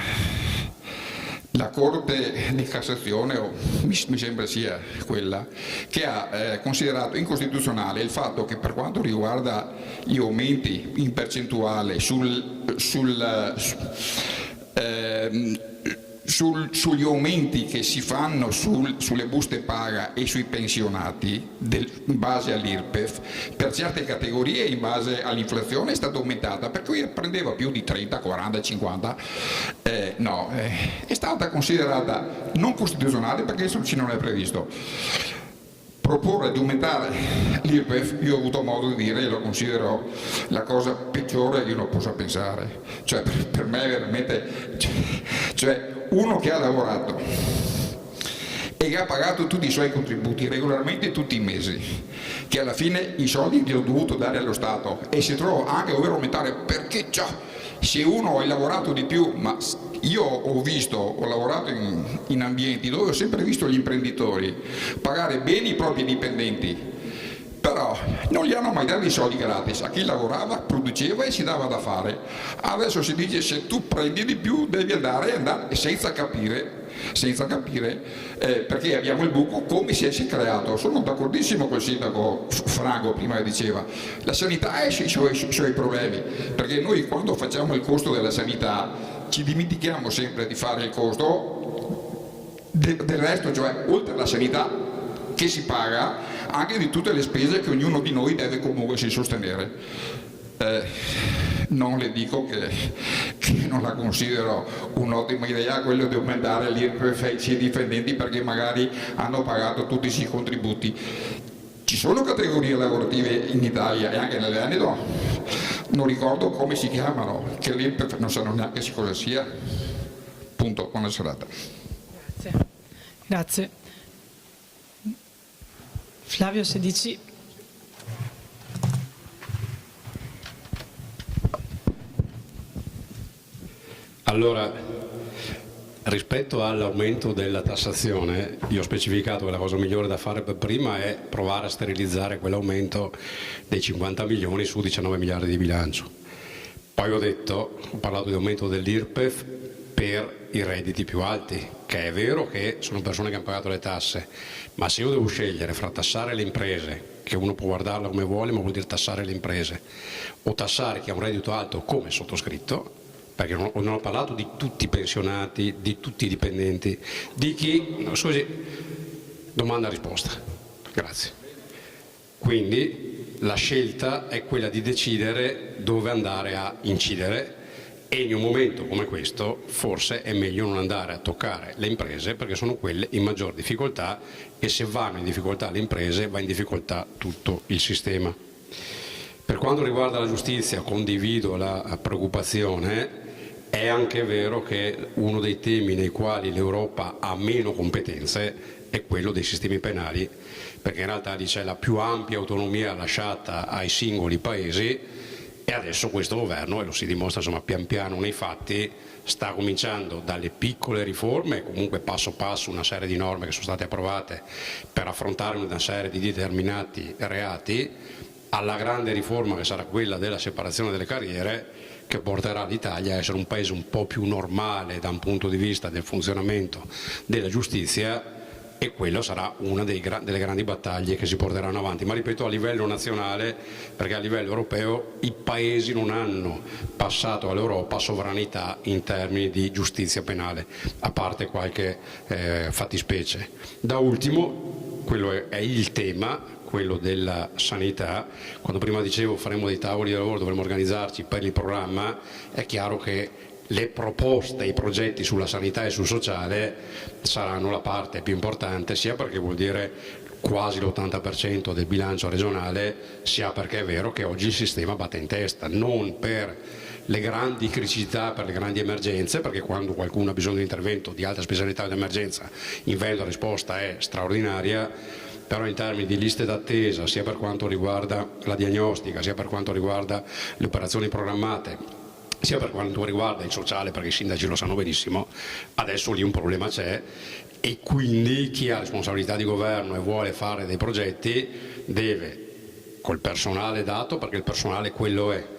Corte di Cassazione, mi sembra sia quella, che ha considerato incostituzionale il fatto che per quanto riguarda gli aumenti in percentuale sugli aumenti che si fanno sulle buste paga e sui pensionati in base all'IRPEF, per certe categorie in base all'inflazione è stata aumentata, per cui prendeva più di 30, 40, 50, è stata considerata non costituzionale perché non è previsto. Proporre di aumentare l'IRPEF, io ho avuto modo di dire, e lo considero la cosa peggiore che uno possa pensare. Cioè, per me veramente, cioè uno che ha lavorato e che ha pagato tutti i suoi contributi regolarmente tutti i mesi, che alla fine i soldi li ho dovuto dare allo Stato e si trova anche a dover aumentare perché se uno ha lavorato di più, ma io ho lavorato in ambienti dove ho sempre visto gli imprenditori pagare bene i propri dipendenti, però non gli hanno mai dato i soldi gratis, a chi lavorava, produceva e si dava da fare. Adesso si dice se tu prendi di più devi andare senza capire perché abbiamo il buco, come si è creato. Sono d'accordissimo col sindaco Franco prima che diceva la sanità ha i suoi problemi, perché noi quando facciamo il costo della sanità ci dimentichiamo sempre di fare il costo del resto, cioè oltre alla sanità che si paga anche di tutte le spese che ognuno di noi deve comunque sostenere. Non le dico che non la considero un'ottima idea quello di aumentare l'IRPEF ai dipendenti perché magari hanno pagato tutti i contributi. Ci sono categorie lavorative in Italia e anche nel Veneto, non ricordo come si chiamano, che l'IRPEF non sanno neanche cosa sia. Punto, buona serata. Grazie. Flavio, se dici... Allora, rispetto all'aumento della tassazione, io ho specificato che la cosa migliore da fare per prima è provare a sterilizzare quell'aumento dei 50 milioni su 19 miliardi di bilancio. Poi ho parlato di aumento dell'IRPEF per i redditi più alti, che è vero che sono persone che hanno pagato le tasse, ma se io devo scegliere fra tassare le imprese, che uno può guardarla come vuole, ma vuol dire tassare le imprese, o tassare chi ha un reddito alto come sottoscritto, perché non ho parlato di tutti i pensionati, di tutti i dipendenti, di chi... Scusi, domanda e risposta. Grazie. Quindi la scelta è quella di decidere dove andare a incidere e in un momento come questo forse è meglio non andare a toccare le imprese perché sono quelle in maggior difficoltà e se vanno in difficoltà le imprese va in difficoltà tutto il sistema. Per quanto riguarda la giustizia condivido la preoccupazione. È anche vero che uno dei temi nei quali l'Europa ha meno competenze è quello dei sistemi penali, perché in realtà lì c'è la più ampia autonomia lasciata ai singoli paesi e adesso questo governo, e lo si dimostra insomma pian piano nei fatti, sta cominciando dalle piccole riforme, comunque passo passo una serie di norme che sono state approvate per affrontare una serie di determinati reati, alla grande riforma che sarà quella della separazione delle carriere, che porterà l'Italia a essere un paese un po' più normale da un punto di vista del funzionamento della giustizia e quello sarà una delle grandi battaglie che si porteranno avanti. Ma ripeto a livello nazionale, perché a livello europeo i paesi non hanno passato all'Europa sovranità in termini di giustizia penale, a parte qualche fattispecie. Da ultimo, quello è il tema, quello della sanità. Quando prima dicevo faremo dei tavoli di lavoro, dovremo organizzarci per il programma, è chiaro che le proposte, i progetti sulla sanità e sul sociale saranno la parte più importante, sia perché vuol dire quasi l'80% del bilancio regionale, sia perché è vero che oggi il sistema batte in testa, non per le grandi criticità, per le grandi emergenze, perché quando qualcuno ha bisogno di intervento di alta specialità di emergenza, in Veneto la risposta è straordinaria, però in termini di liste d'attesa, sia per quanto riguarda la diagnostica, sia per quanto riguarda le operazioni programmate, sia per quanto riguarda il sociale, perché i sindaci lo sanno benissimo, adesso lì un problema c'è e quindi chi ha responsabilità di governo e vuole fare dei progetti deve, col personale dato, perché il personale quello è,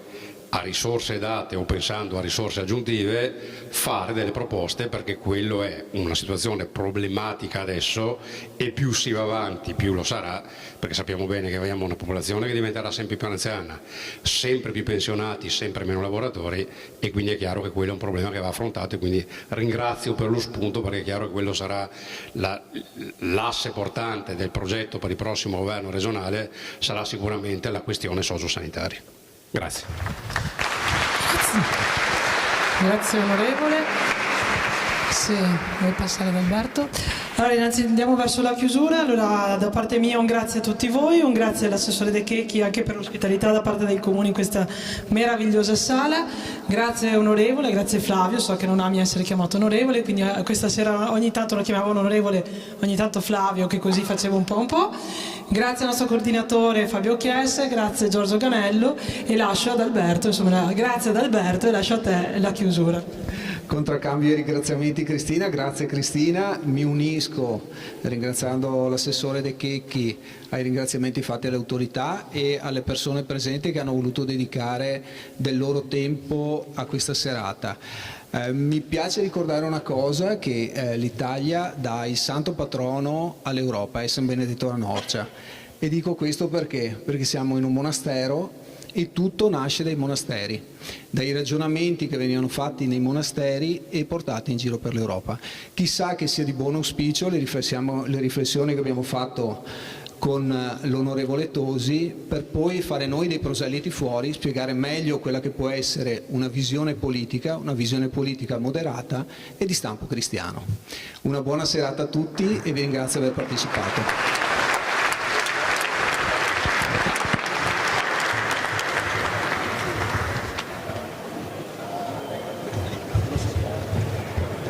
a risorse date o pensando a risorse aggiuntive, fare delle proposte perché quello è una situazione problematica adesso e più si va avanti più lo sarà, perché sappiamo bene che abbiamo una popolazione che diventerà sempre più anziana, sempre più pensionati, sempre meno lavoratori e quindi è chiaro che quello è un problema che va affrontato e quindi ringrazio per lo spunto perché è chiaro che quello sarà l'asse portante del progetto per il prossimo governo regionale, sarà sicuramente la questione sociosanitaria. Grazie. Grazie onorevole. Sì, vuoi passare ad Alberto? Allora, innanzi andiamo verso la chiusura. Allora, da parte mia un grazie a tutti voi, un grazie all'assessore De Checchi anche per l'ospitalità da parte del Comune in questa meravigliosa sala. Grazie onorevole, grazie Flavio, so che non ami essere chiamato onorevole, quindi questa sera ogni tanto lo chiamavo onorevole, ogni tanto Flavio, che così facevo un po'. Grazie al nostro coordinatore Fabio Chiesse, grazie Giorgio Ganello e lascio ad Alberto, insomma, grazie ad Alberto e lascio a te la chiusura. Contraccambio e ringraziamenti Cristina, grazie Cristina, mi unisco ringraziando l'assessore De Checchi ai ringraziamenti fatti alle autorità e alle persone presenti che hanno voluto dedicare del loro tempo a questa serata. Mi piace ricordare una cosa, che l'Italia dà il santo patrono all'Europa, è San Benedetto la Norcia, e dico questo perché siamo in un monastero e tutto nasce dai monasteri, dai ragionamenti che venivano fatti nei monasteri e portati in giro per l'Europa. Chissà che sia di buon auspicio le riflessioni che abbiamo fatto con l'onorevole Tosi, per poi fare noi dei proseliti fuori, spiegare meglio quella che può essere una visione politica moderata e di stampo cristiano. Una buona serata a tutti e vi ringrazio di aver partecipato.